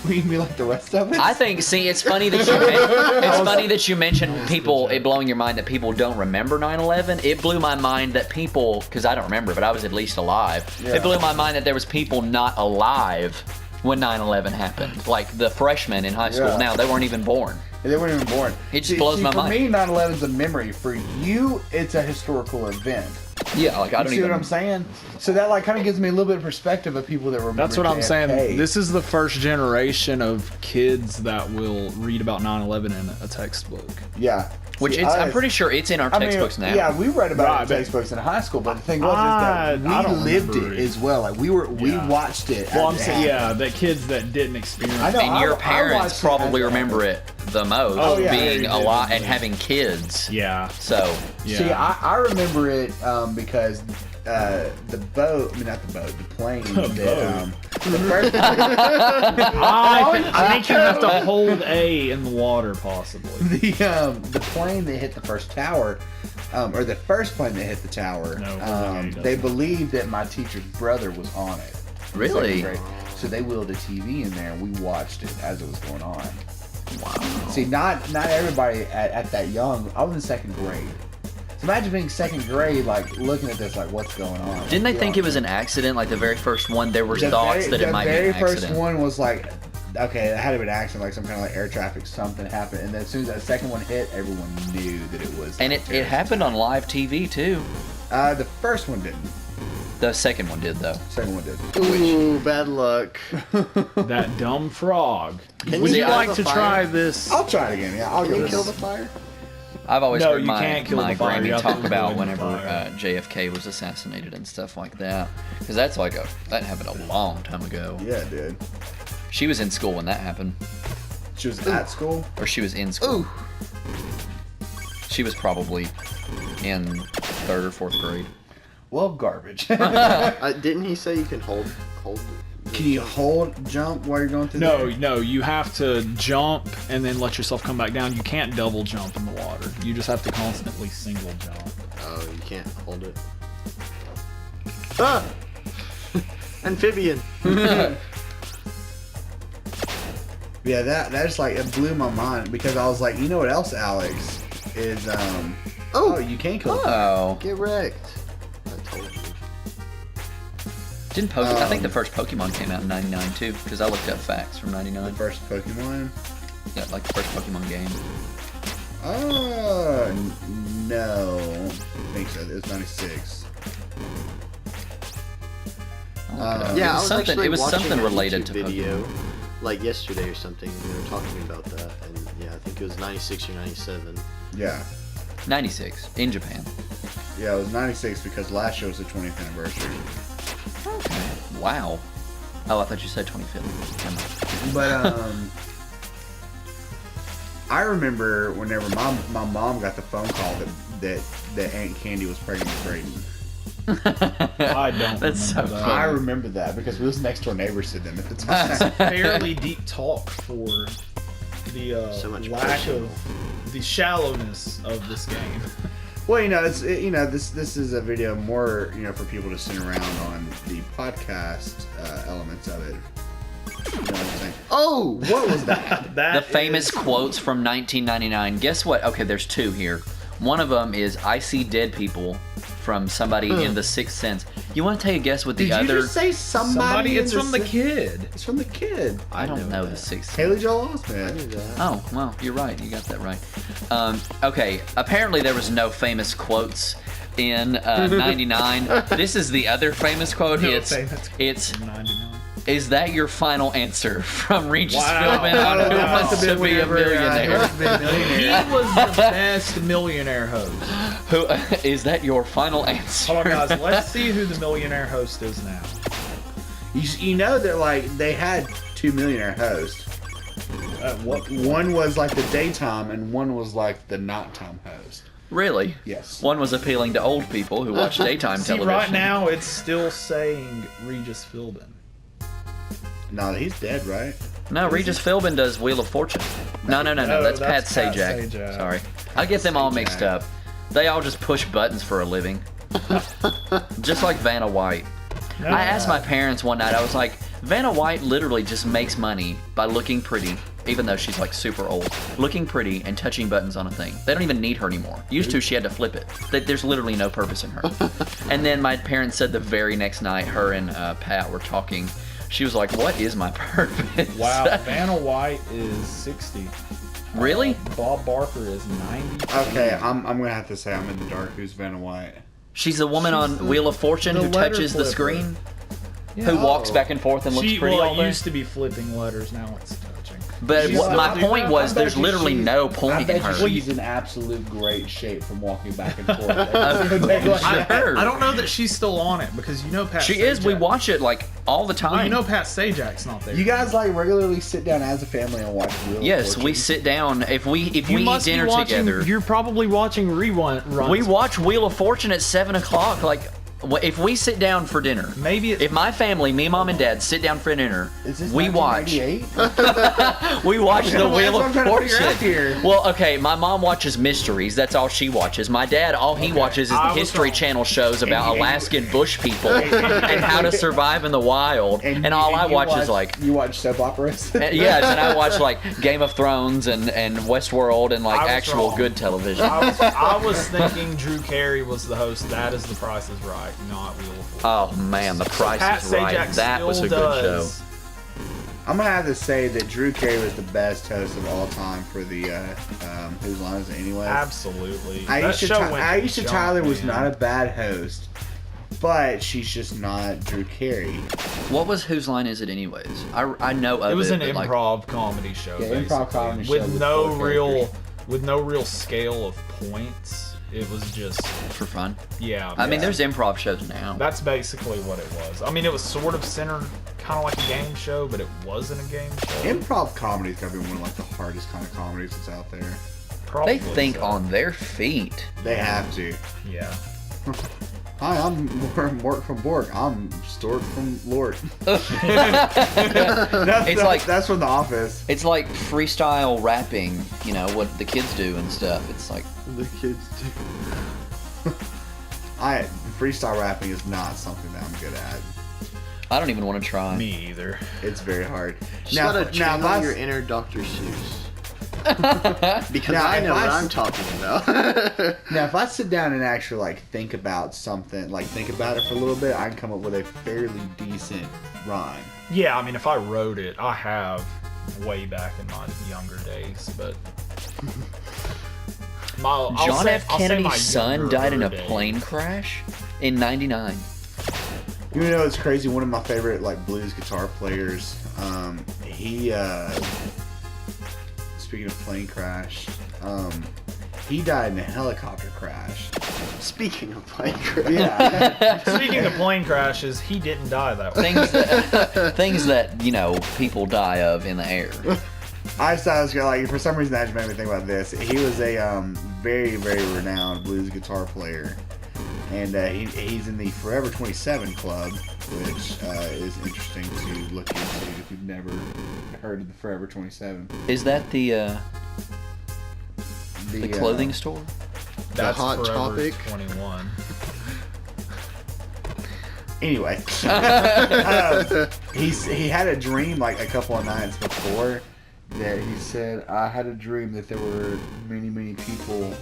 You mean like the rest of it? I think. See, it's funny that you mentioned people. It blowing your mind that people don't remember 9/11. It blew my mind that people, because I don't remember, but I was at least alive. Yeah. It blew my mind that there was people not alive when 9/11 happened. Like the freshmen in high school Yeah. now, they weren't even born. They weren't even born. It just blows my mind. For me, 9/11's a memory. For you, it's a historical event. Yeah, like I You don't see even. what I'm saying? So that like kind of gives me a little bit of perspective of people that remember. That's what I'm saying. JFK. This is the first generation of kids that will read about 9/11 in a textbook. Yeah. Which See, I'm pretty sure it's in our textbooks now. Yeah, we read about Right, it in but- textbooks in high school, but the thing was I is that we don't lived remember it it. as well. Like we Yeah. watched it. Well, as I'm it saying, happened. yeah, the kids that didn't experience. I know. And your I parents watched it probably as it remember happened. it the most, Oh, yeah. being Very alive vividly. and having kids. Yeah. So Yeah. See, I remember it because the boat, I mean not the boat, the plane. that, the first I think you have to hold A in the water, possibly. the plane that hit the first tower, or the first plane that hit the tower. No, okay, they believed that my teacher's brother was on it. in Really? second grade. So they wheeled a TV in there and we watched it as it was going on. wow. See, not everybody at that young. I was in second grade. So imagine being second grade, like looking at this, like what's going on. Didn't they You think know? it was an accident? Like the very first one, there were The thoughts that it might be The an very first accident. one was like, okay, it had to be an accident, like some kind of like air traffic, something happened, and then as soon as that second one hit, everyone knew that it was. And it happened on live TV too. The first one didn't. The second one did though. Second one did. Ooh, bad luck. That dumb frog. Can Would you you kill like the to fire? try this? I'll try it again. Yeah, I'll Can give you it. kill the fire? I've always No, heard you my, can't kill my the fire. Grammy You have talk to about avoid the whenever fire. JFK was assassinated and stuff like that. Because that's like that happened a long time ago. Yeah, it did. She was in school when that happened. She was at school. Or she was in school. Ooh. She was probably in 3rd or 4th grade. Well, garbage. Didn't he say you can hold Can you hold jump while you're going through? No, there? no, you have to jump and then let yourself come back down. You can't double jump in the water. You just have to constantly single jump. Oh, you can't hold it. Ah! Amphibian. Yeah, that just like it blew my mind because I was like, you know what else, Alex, is oh, you can kill. Oh. Get wrecked. I told you. Didn't Pokemon? I think the first Pokemon came out in '99 too, because I looked up facts from The '99. first Pokemon. Yeah, like the first Pokemon game. No, I think so. It was '96. Yeah, I was something- actually it was watching something a related YouTube to video Pokemon. like yesterday or something. And they were talking about that, and yeah, I think it was '96 or '97. Yeah, '96 in Japan. yeah, it was '96 because last year was the 20th anniversary. Okay. Wow. Oh, I thought you said 25th. Never mind. But I remember whenever my mom got the phone call that Aunt Candy was pregnant with Brayden. I don't That's remember so that. funny. I remember that because we was next door neighbors to them at the That's time. fairly deep talk for the So much lack personal. of the shallowness of this game. Well, this is a video more for people to sit around on the podcast elements of it. You know what I'm saying? Oh, What was that? That The famous is- quotes from 1999. Guess what? Okay, there's two here. One of them is "I see dead people" from somebody in The Sixth Sense. You want to take a guess what the Did you other? just say somebody? It's from the kid. It's from the kid. I don't know The Sixth Sense. Haley Joel Osment. Oh, well, you're right. You got that right. Okay, apparently there was no famous quotes in 99. This is the other famous quote. No it's famous it's 99. is that your final answer from Regis Wow. Philbin on Who Wow. Wants to Be a Millionaire? He was the best millionaire host. Who is that your final answer? Hold on, guys. Let's see who the millionaire host is now. You know that they had 2 millionaire hosts. What? One was like the daytime, and one was like the nighttime host. Really? Yes. One was appealing to old people who watch daytime See, television. right now it's still saying Regis Philbin. No, he's dead, right? No, Regis Philbin does Wheel of Fortune. No, that's Pat that's Pat Sajak. Sajak. Sorry. I get them all Sajak. mixed up. They all just push buttons for a living. Just like Vanna White. No. I asked my parents one night, I was like, Vanna White literally just makes money by looking pretty, even though she's like super old. Looking pretty and touching buttons on a thing. They don't even need her anymore. Used to, she had to flip it. There's literally no purpose in her. And then my parents said the very next night, her and Pat were talking. She was like, what is my purpose? Wow, Vanna White is 60. Really? Bob Barker is 90. Okay, I'm gonna have to say I'm in the dark. Who's Vanna White? She's the woman She's on the- Wheel of Fortune the who letter touches the flipper. screen, Yeah. who walks back and forth and looks She, pretty well, all it day. used to be flipping letters, now it's touching. But She's my still- point was, I bet there's you literally she's- no I point bet in her. you she's in absolute great shape from walking back and forth. I heard. I don't know that she's still on it because you know Pat She Sajak. is. We watch it like all the time. Well, you know Pat Sajak's not there. You guys regularly sit down as a family and watch Wheel of Yes, Fortune? we sit down. If we eat must be dinner watching, together, You're probably watching reruns. we watch Wheel of Fortune at 7 o'clock. Like, if we sit down for dinner, Maybe it's if my family, me, mom, and dad, sit down for dinner, Is this we watch. 1998? We watch the Well, that's Wheel what of I'm trying to figure out Fortune. here. Well, okay, my mom watches mysteries. That's all she watches. My dad, all he watches is the I was History wrong. Channel shows about And- Alaskan bush people and how to survive in the wild. And all I you watch is like, you watch soap operas. yes, and I watch like Game of Thrones and Westworld and like I was actual wrong. good television. I was thinking Drew Carey was the host. That is The Price is Right, not Wheel of Fortune. Oh man, The Price Pat is Right. Sajak That still was a good does. show. I'm gonna have to say that Drew Carey was the best host of all time for the Whose Line Is It Anyway? Absolutely. That show went Aisha junk, Tyler was man. not a bad host, but she's just not Drew Carey. What was Whose Line Is It Anyways? I know of it. It was an but, like, improv comedy show, Yeah, basically, improv comedy show with with no four real, characters. with no real scale of points. It was just, for fun. yeah. I mean, yeah. there's improv shows now. That's basically what it was. I mean, it was sort of centered, kind of like a game show, but it wasn't a game show. Improv comedy's gotta be one of like the hardest kind of comedies that's out there. Probably They think so. on their feet. They have to. Yeah. Hi, I'm Mort from Borg. I'm Stork from Lord. It's like that's from The Office. it's like freestyle rapping. You know what the kids do and stuff. It's like The kids do. Freestyle rapping is not something that I'm good at. I don't even want to try. Me either. It's very hard. Just gotta channel your inner Dr. Seuss. Because Now, I if know what I- I'm talking about. Now, if I sit down and actually like think about something, like think about it for a little bit, I can come up with a fairly decent rhyme. Yeah, I mean, if I wrote it, I have way back in my younger days, but. John F. Kennedy's son died in a days. plane crash in '99. You know, it's crazy. One of my favorite like blues guitar players. He speaking of plane crash, he died in a helicopter crash. Speaking of plane crash. Yeah. Speaking of plane crashes, he didn't die that way. Things that you know people die of in the air. I just thought it was gonna, like, for some reason that just made me think about this. He was a very, very renowned blues guitar player, and he's in the Forever 27 Club, which is interesting to look into if you've never heard of the Forever 27. Is that the clothing store? That's hot Forever topic. 21. Anyway, he had a dream like a couple of nights before that he said, I had a dream that there were many, many people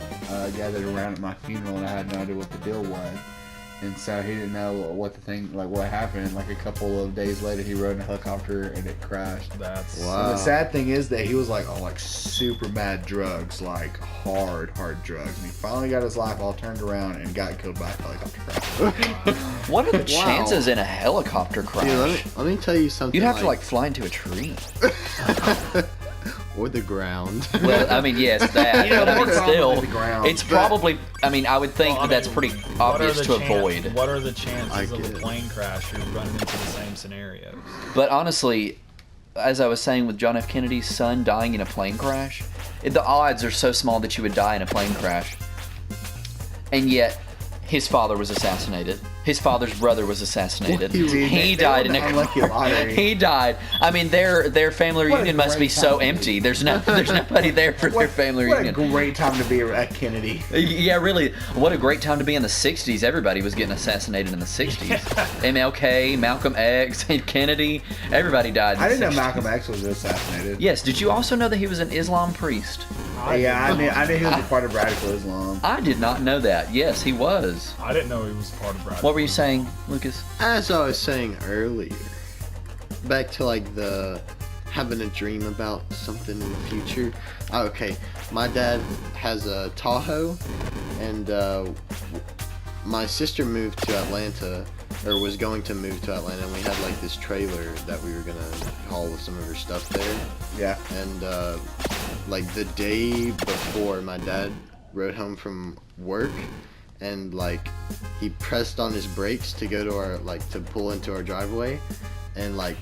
gathered around at my funeral, and I had no idea what the deal was. And so he didn't know what what happened. Like a couple of days later, he rode in a helicopter and it crashed. That's Wow. And the sad thing is that he was like on like super mad drugs, like hard drugs. And he finally got his life all turned around and got killed by a helicopter crash. What are the Wow. chances in a helicopter crash? Dude, let me tell you something. You'd have to like fly into a tree. or the ground. Well, I mean, yes, that. But I more mean, probably still, the ground. it's probably. I mean, I would think Well, I that's mean, pretty what are obvious the to chan- avoid. What are the I chances of get a it. plane crash you're running into the same scenarios? But honestly, as I was saying with John F. Kennedy's son dying in a plane crash, the odds are so small that you would die in a plane crash. And yet, his father was assassinated. His father's brother was assassinated. Dude, He they died in won a the unlucky lottery. He died. I mean, their family What a reunion must be great so time to empty. be. There's nobody there for their family What a reunion. great time to be a Kennedy. Yeah, really. What a great time to be in the 60s. Everybody was getting assassinated in the 60s. MLK, Malcolm X, Kennedy. Everybody died in the I didn't know 60s. Malcolm X was assassinated. Yes, did you also know that he was an Islam priest? Yeah, I knew he was a part of radical Islam. I did not know that. Yes, he was. I didn't know he was part of Brad. What were you saying, Lucas? As I was saying earlier, back to like the having a dream about something in the future. Okay, my dad has a Tahoe, and my sister moved to Atlanta, or was going to move to Atlanta, and we had like this trailer that we were gonna haul with some of her stuff there. Yeah. And like the day before, my dad rode home from work, and like he pressed on his brakes to go to our to pull into our driveway, and like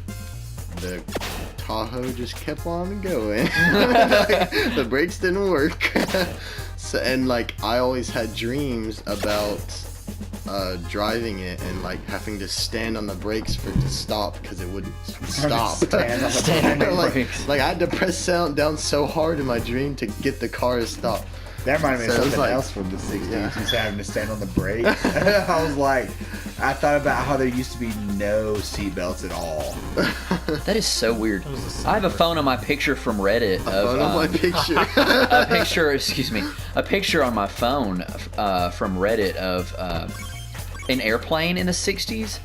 the Tahoe just kept on going. Like, the brakes didn't work. So, and like I always had dreams about driving it and like having to stand on the brakes for it to stop because it wouldn't stop. Stand on the Stand on the like, brakes. like I had to press down so hard in my dream to get the car to stop. That reminded me of So it was something like- else from the 60s. Yeah. He's having to stand on the brake. I was like, I thought about how there used to be no seatbelts at all. That is so weird. It was a I have a phone on my picture from Reddit of Photo of my picture. a picture. Excuse me, a picture on my phone from Reddit of an airplane in the '60s.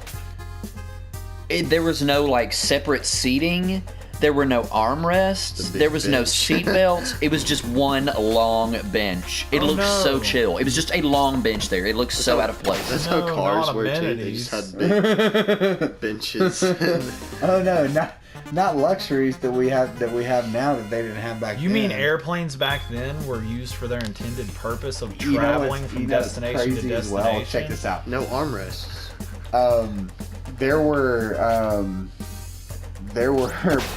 There was no like separate seating. There were no armrests. The big There was no bench. seat belts. It was just one long bench. It Oh, looked so no. chill. It was just a long bench there. It looked so out of place. That's No, how cars not were too. They just amenities. had big benches. Oh no, not luxuries that we have now that they didn't have back You then. mean airplanes back then were used for their intended purpose of You know traveling what's- from you know what's destination to crazy destination? as well? Check this out. No armrests. There were there were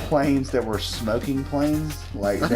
planes that were smoking planes. Like, they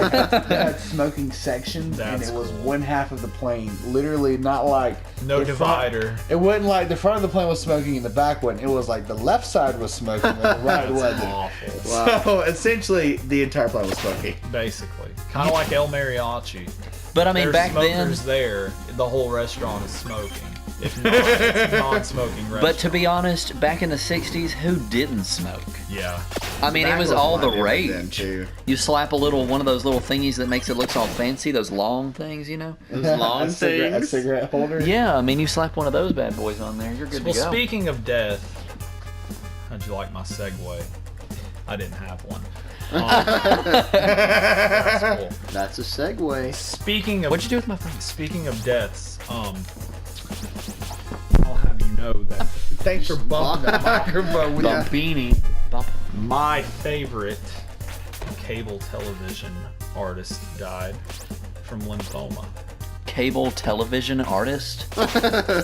had smoking sections, That's and it was cool. one half of the plane. Literally, not like... No the front- divider. It wasn't like the front of the plane was smoking and the back wasn't. It was like the left side was smoking and the right That's wasn't. awful. So, essentially, the entire plane was smoking. Basically. Kind of like El Mariachi. But I mean, There's back then. smokers there. The whole restaurant is smoking. If not, it's a non-smoking restaurant. But to be honest, back in the '60s, who didn't smoke? Yeah. I mean, it Back was a all lot the different then, rage. too. You slap one of those little thingies that makes it look all fancy, those long things, you know? Those long A things. cigarette holder? Yeah, I mean, you slap one of those bad boys on there, you're good Well, to go. speaking of death, how'd you like my segue? I didn't have one. That's cool. That's a segue. Speaking of What'd you do with my phone? Speaking of deaths, I'll have you know that Thanks for bumping that microphone with Yeah. your beanie. Bump. my favorite cable television artist died from lymphoma. Cable television artist?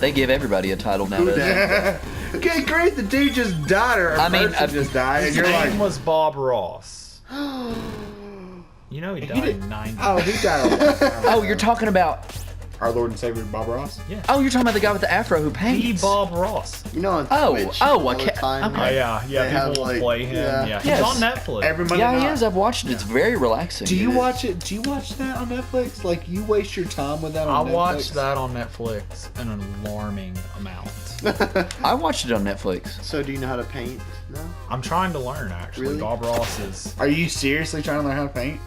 They give everybody a title nowadays. Okay, great. The dude just died, or a person just died, and His you're name like, was Bob Ross. You know he died in 90. oh, he died. A long time Oh, ago. you're talking about. Our Lord and Savior Bob Ross. Yeah. Oh, you're talking about the guy with the afro who The paints. Bob Ross. You know on Oh, Twitch oh, all okay, the time. okay. Oh yeah, They yeah. have, People like- play him. yeah. Yeah, Yes. he's on Netflix. Every Monday Yeah, he night. is. I've watched it. It's very relaxing. Do you It watch it? Do you watch that on Netflix? Like, you waste your time with that I on Netflix? watched that on Netflix an alarming amount. I watched it on Netflix. So do you know how to paint? No. I'm trying to learn actually. Really? Bob Ross is. Are you seriously trying to learn how to paint?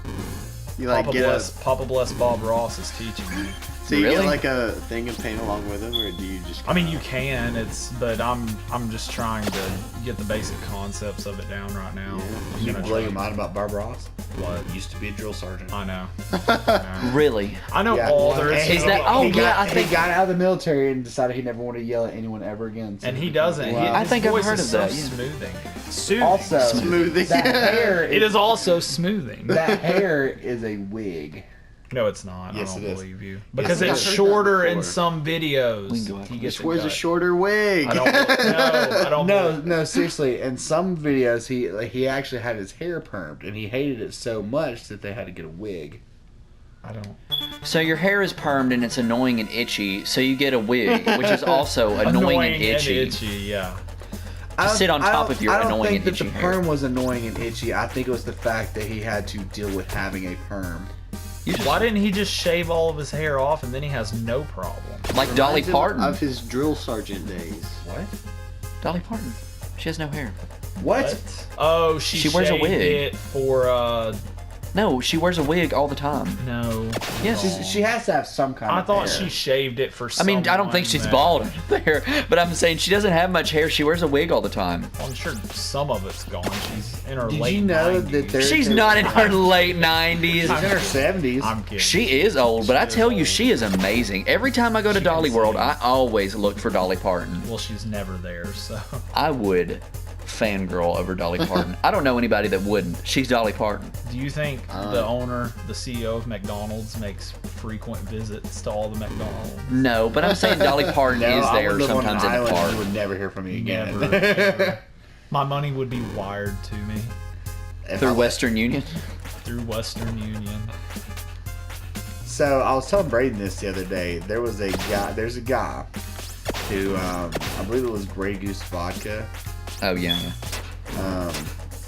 You like Papa get bless, a. Papa bless Bob Ross is teaching me. So you Really? get like a thing and paint along with him, or do you just? I mean, you can. But I'm just trying to get the basic concepts of it down right now. Yeah. I'm Can you gonna blow try- your mind about Bob Ross? What? Used to be a drill sergeant. I know. I know. Really? I know Yeah. all there is. And Is that- oh, he yeah, got, I think- he got out of the military and decided he never wanted to yell at anyone ever again. So And he doesn't. Wow. His I think I've voice heard is of that, So yeah. smoothing. Soothing. Also, Smoothing. that hair It is also smoothing. that hair is a wig. No, it's not. Yes, I don't it is. believe you. Because I've it's heard that shorter in before. some videos. We can go after He this. gets Wears a cut. shorter wig. I don't. No, I don't. No, believe- no, seriously. In some videos, he actually had his hair permed, and he hated it so much that they had to get a wig. I don't. So your hair is permed and it's annoying and itchy, so you get a wig, which is also annoying, and itchy. Yeah. I don't- sit on I top don't- of your I don't annoying think and that itchy the hair. perm was annoying and itchy. I think it was the fact that he had to deal with having a perm. You just, Why didn't he just shave all of his hair off and then he has no problem? like Dolly Reminds him Parton. of his drill sergeant days. What? Dolly Parton. She has no hair. What? Oh, she wears a shaved wig. it for No, she wears a wig all the time. no. Yes. She has to have some kind I of thought hair. she shaved it for. I mean, I don't think someone she's that- bald there, but I'm saying she doesn't have much hair. She wears a wig all the time. I'm sure some of it's gone. She's in her Did late you know 90s. that there's She's not in her late 90s. She's in her 70s. I'm kidding. She is old, but I She tell is you, old. she is amazing. Every time I go to She Dolly can World, sing. I always look for Dolly Parton. Well, she's never there, so. I would fangirl over Dolly Parton. I don't know anybody that wouldn't. She's Dolly Parton. Do you think the owner, the CEO of McDonald's, makes frequent visits to all the McDonald's? No, but I'm saying Dolly Parton No, is I there would live on an sometimes in the island and park. You would never hear from me again. Never. Never. My money would be wired to me If Through I- Western Union. through Western Union. So I was telling Brayden this the other day. There's a guy who I believe it was Grey Goose Vodka. Oh yeah, yeah.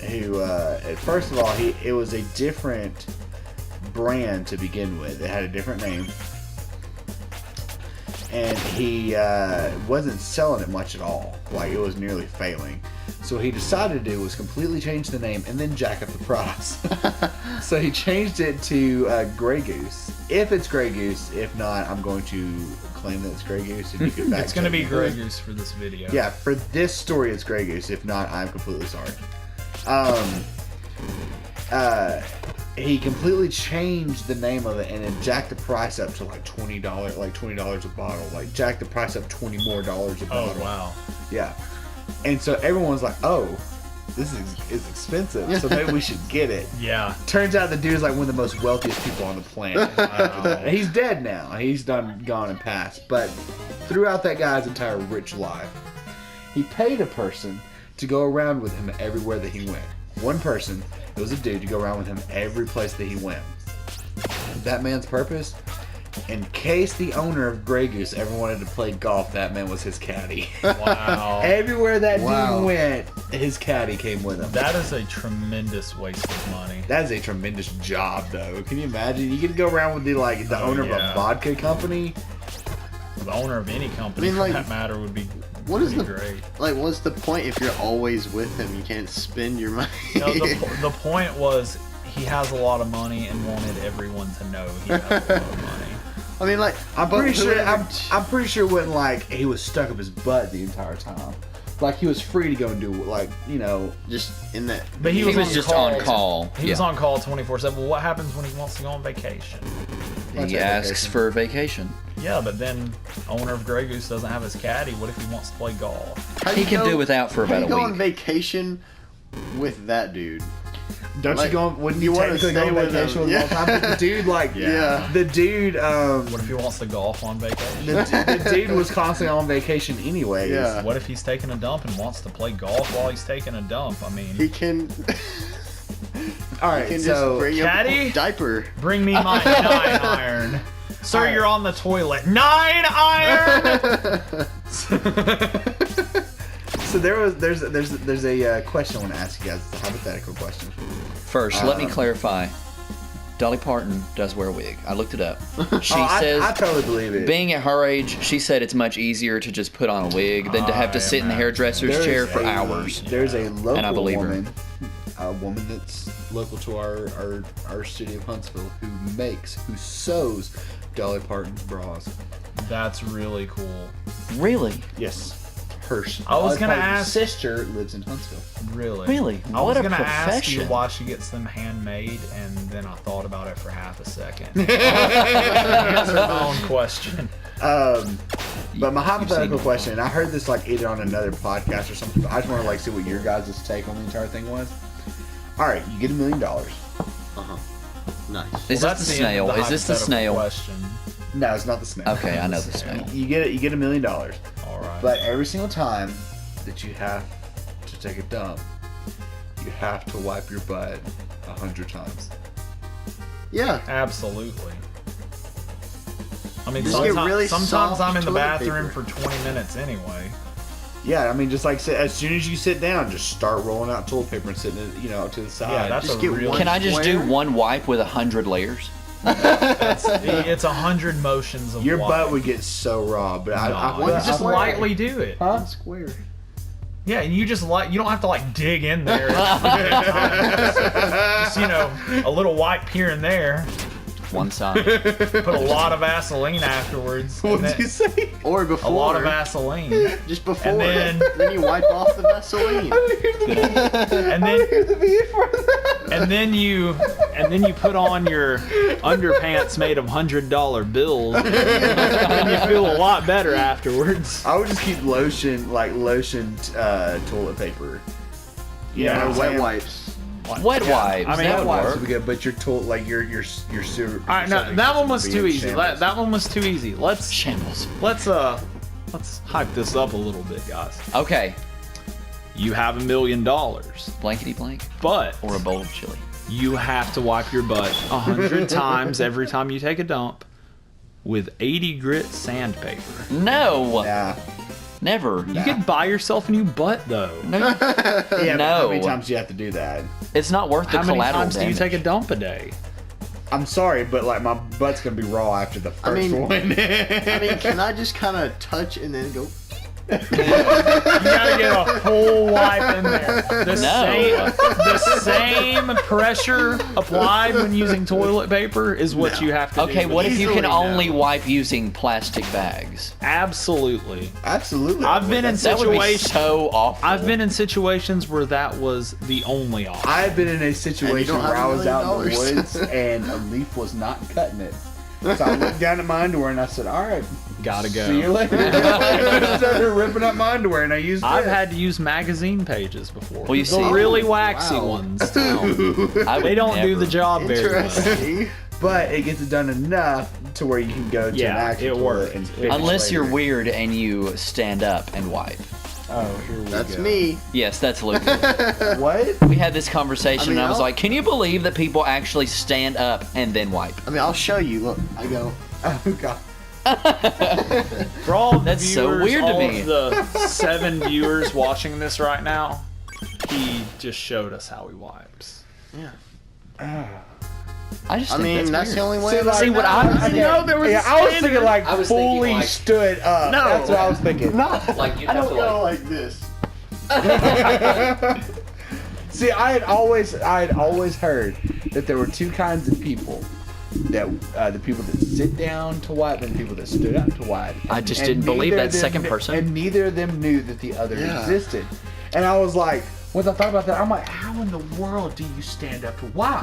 Who first of all it was a different brand to begin with. It had a different name, and he wasn't selling it much at all. Like, it was nearly failing. So what he decided to do was completely change the name and then jack up the price. So he changed it to Grey Goose. If it's Grey Goose, if not, I'm going to claim that it's Grey Goose, and you can fact It's going to check be me. Grey Goose for this video. Yeah, for this story, it's Grey Goose. If not, I'm completely sorry. He completely changed the name of it and then jacked the price up to like $20, like $20 a bottle. Like, jacked the price up $20 more a Oh, bottle. wow. Yeah. And so everyone's like, oh, this is expensive, so maybe we should get it. Yeah. Turns out the dude's like one of the most wealthiest people on the planet. Wow. He's dead now. He's gone and passed. But throughout that guy's entire rich life, he paid a person to go around with him everywhere that he went. One person. It was a dude to go around with him every place that he went. That man's purpose, in case the owner of Grey Goose ever wanted to play golf, that man was his caddy. Wow. Everywhere that Wow. dude went, his caddy came with him. That is a tremendous waste of money. That is a tremendous job, though. Can you imagine? You get to go around with the owner of a yeah. vodka company. The owner of any company, I mean, like, for that matter, would be What is pretty the great. like? What's the point if you're always with him? You can't spend your money. No, the point was he has a lot of money and wanted everyone to know he has a lot of money. I mean, like, I'm but pretty sure. whoever- I'm pretty sure it wasn't like he was stuck up his butt the entire time. Like he was free to go and do just in that. But He was just on call. He was Yeah. on call 24/7. Well, what happens when he wants to go on vacation? He asks for a vacation. Yeah, but then owner of Grey Goose doesn't have his caddy. What if he wants to play golf? How do He you can go- do without for how about do a you go on week. vacation with that dude? Don't Like, you go? Wouldn't you you wanna technically go stay on with vacation him, with him all the time? But the dude, Yeah. the dude, What if he wants to golf on vacation? the dude was constantly on vacation anyways. Yeah. What if he's taking a dump and wants to play golf while he's taking a dump? I mean, He can. All He right, can so just bring Caddy? a diaper. bring me my 9-iron. Sir, Alright. you're on the toilet. 9-iron! so there's a question I want to ask you guys. It's a hypothetical question. First, let me clarify. Dolly Parton does wear a wig. I looked it up. She I says, totally believe it. being at her age, she said it's much easier to just put on a wig than to have to sit in the hairdresser's There chair is for a- hours. There's a local And I believe her. woman, a woman that's local to our city of Huntsville, who sews Dolly Parton's bras. That's really cool. Really? Yes, her. I was Dolly gonna Parton's ask- sister lives in Huntsville. Really? Really? I What was a gonna ask you profession. why she gets them handmade, and then I thought about it for half a second. Answer my own question. But my hypothetical seen- question, and I heard this either on another podcast or something. But I just want to see what your guys' take on the entire thing was. All right, you get $1 million. Nice. Is Well, this that's the end snail? of Is this the hypothetical snail? Question. No, it's not the snail. Okay, I know the snail. You get $1 million, All right. but every single time that you have to take a dump, you have to wipe your butt 100 times. Yeah. Absolutely. I mean, Just get sometimes, really sometimes soft I'm in the toilet bathroom paper. for 20 minutes anyway. Yeah, I mean, just as soon as you sit down, just start rolling out toilet paper and sitting it, to the side. Yeah, that's just a get real. one- Can I just do Square? one wipe with 100 layers? It's 100 motions of Your wipe. butt would get so raw, but No, you just lightly do it. Huh? Square. Yeah, and you just you don't have to dig in there. just a little wipe here and there. One side. Put a lot of Vaseline afterwards. What and did you then- say? Or before. A lot of Vaseline. Just before. And then you wipe off the Vaseline. And then you put on your underpants made of $100 bills. And you feel a lot better afterwards. I would just keep lotioned toilet paper. Yeah, what I'm Wet saying? wipes. Wet wipes. I mean, that Wet would wipes work. would be good, but your toilet, your sewer. All right, no, that one was too easy. That one was too easy. Let's Shambles. hype this up a little bit, guys. Okay. You have $1 million, Blankety blank. but Or a bowl of chili. you have to wipe your butt 100 times every time you take a dump with 80 grit sandpaper. No. Yeah. Never. You could buy yourself a new butt though. No. Yeah, but how No. many times do you have to do that? It's not worth the How many collateral times do damage. you take a dump a day? I'm sorry, but my butt's gonna be raw after the first mean- one. I mean, can I just kind of touch and then go? You gotta get a full wipe in there. The same pressure applied when using toilet paper is what you have to do. Okay, what if you Easily can no. only wipe using plastic bags? Absolutely. Absolutely. I've been in That would be situations. so awful. I've been in situations where that was the only option. I've been in a situation have where I $1 was out in the million. woods and a leaf was not cutting it. So I looked down at my underwear and I said, "All right, Gotta see you go. later." I started ripping up my underwear and I used I've it. had to use magazine pages before. Well, you the see- really waxy wow. ones. I would They don't do never. the job very well. Interesting. but it gets it done enough to where you can go to Yeah, an actual it toilet worked. and finish Unless you're later. weird and you stand up and wipe. Oh, here we That's go. me. Yes, that's Lukas. What? We had this conversation, I mean, and I was I'll- like, "Can you believe that people actually stand up and then wipe?" I mean, I'll show you. Look, I go. Oh god. For all of the That's so viewers, weird to all me. of the 7 viewers watching this right now, he just showed us how he wipes. Yeah. I just I think mean, that's weird. the only way. See, of like, See, what I'm I thinking- know there was I was thinking like I was thinking, fully like- stood up. No. That's what I was thinking. No, Like, you'd I have don't to, go like- like this. See, I had always heard that there were two kinds of people. That the people that sit down to wipe and the people that stood up to wipe. I just And didn't believe neither that of them- second person. And neither of them knew that the other Yeah. existed. And I was like, when I thought about that, I'm like, how in the world do you stand up to wipe?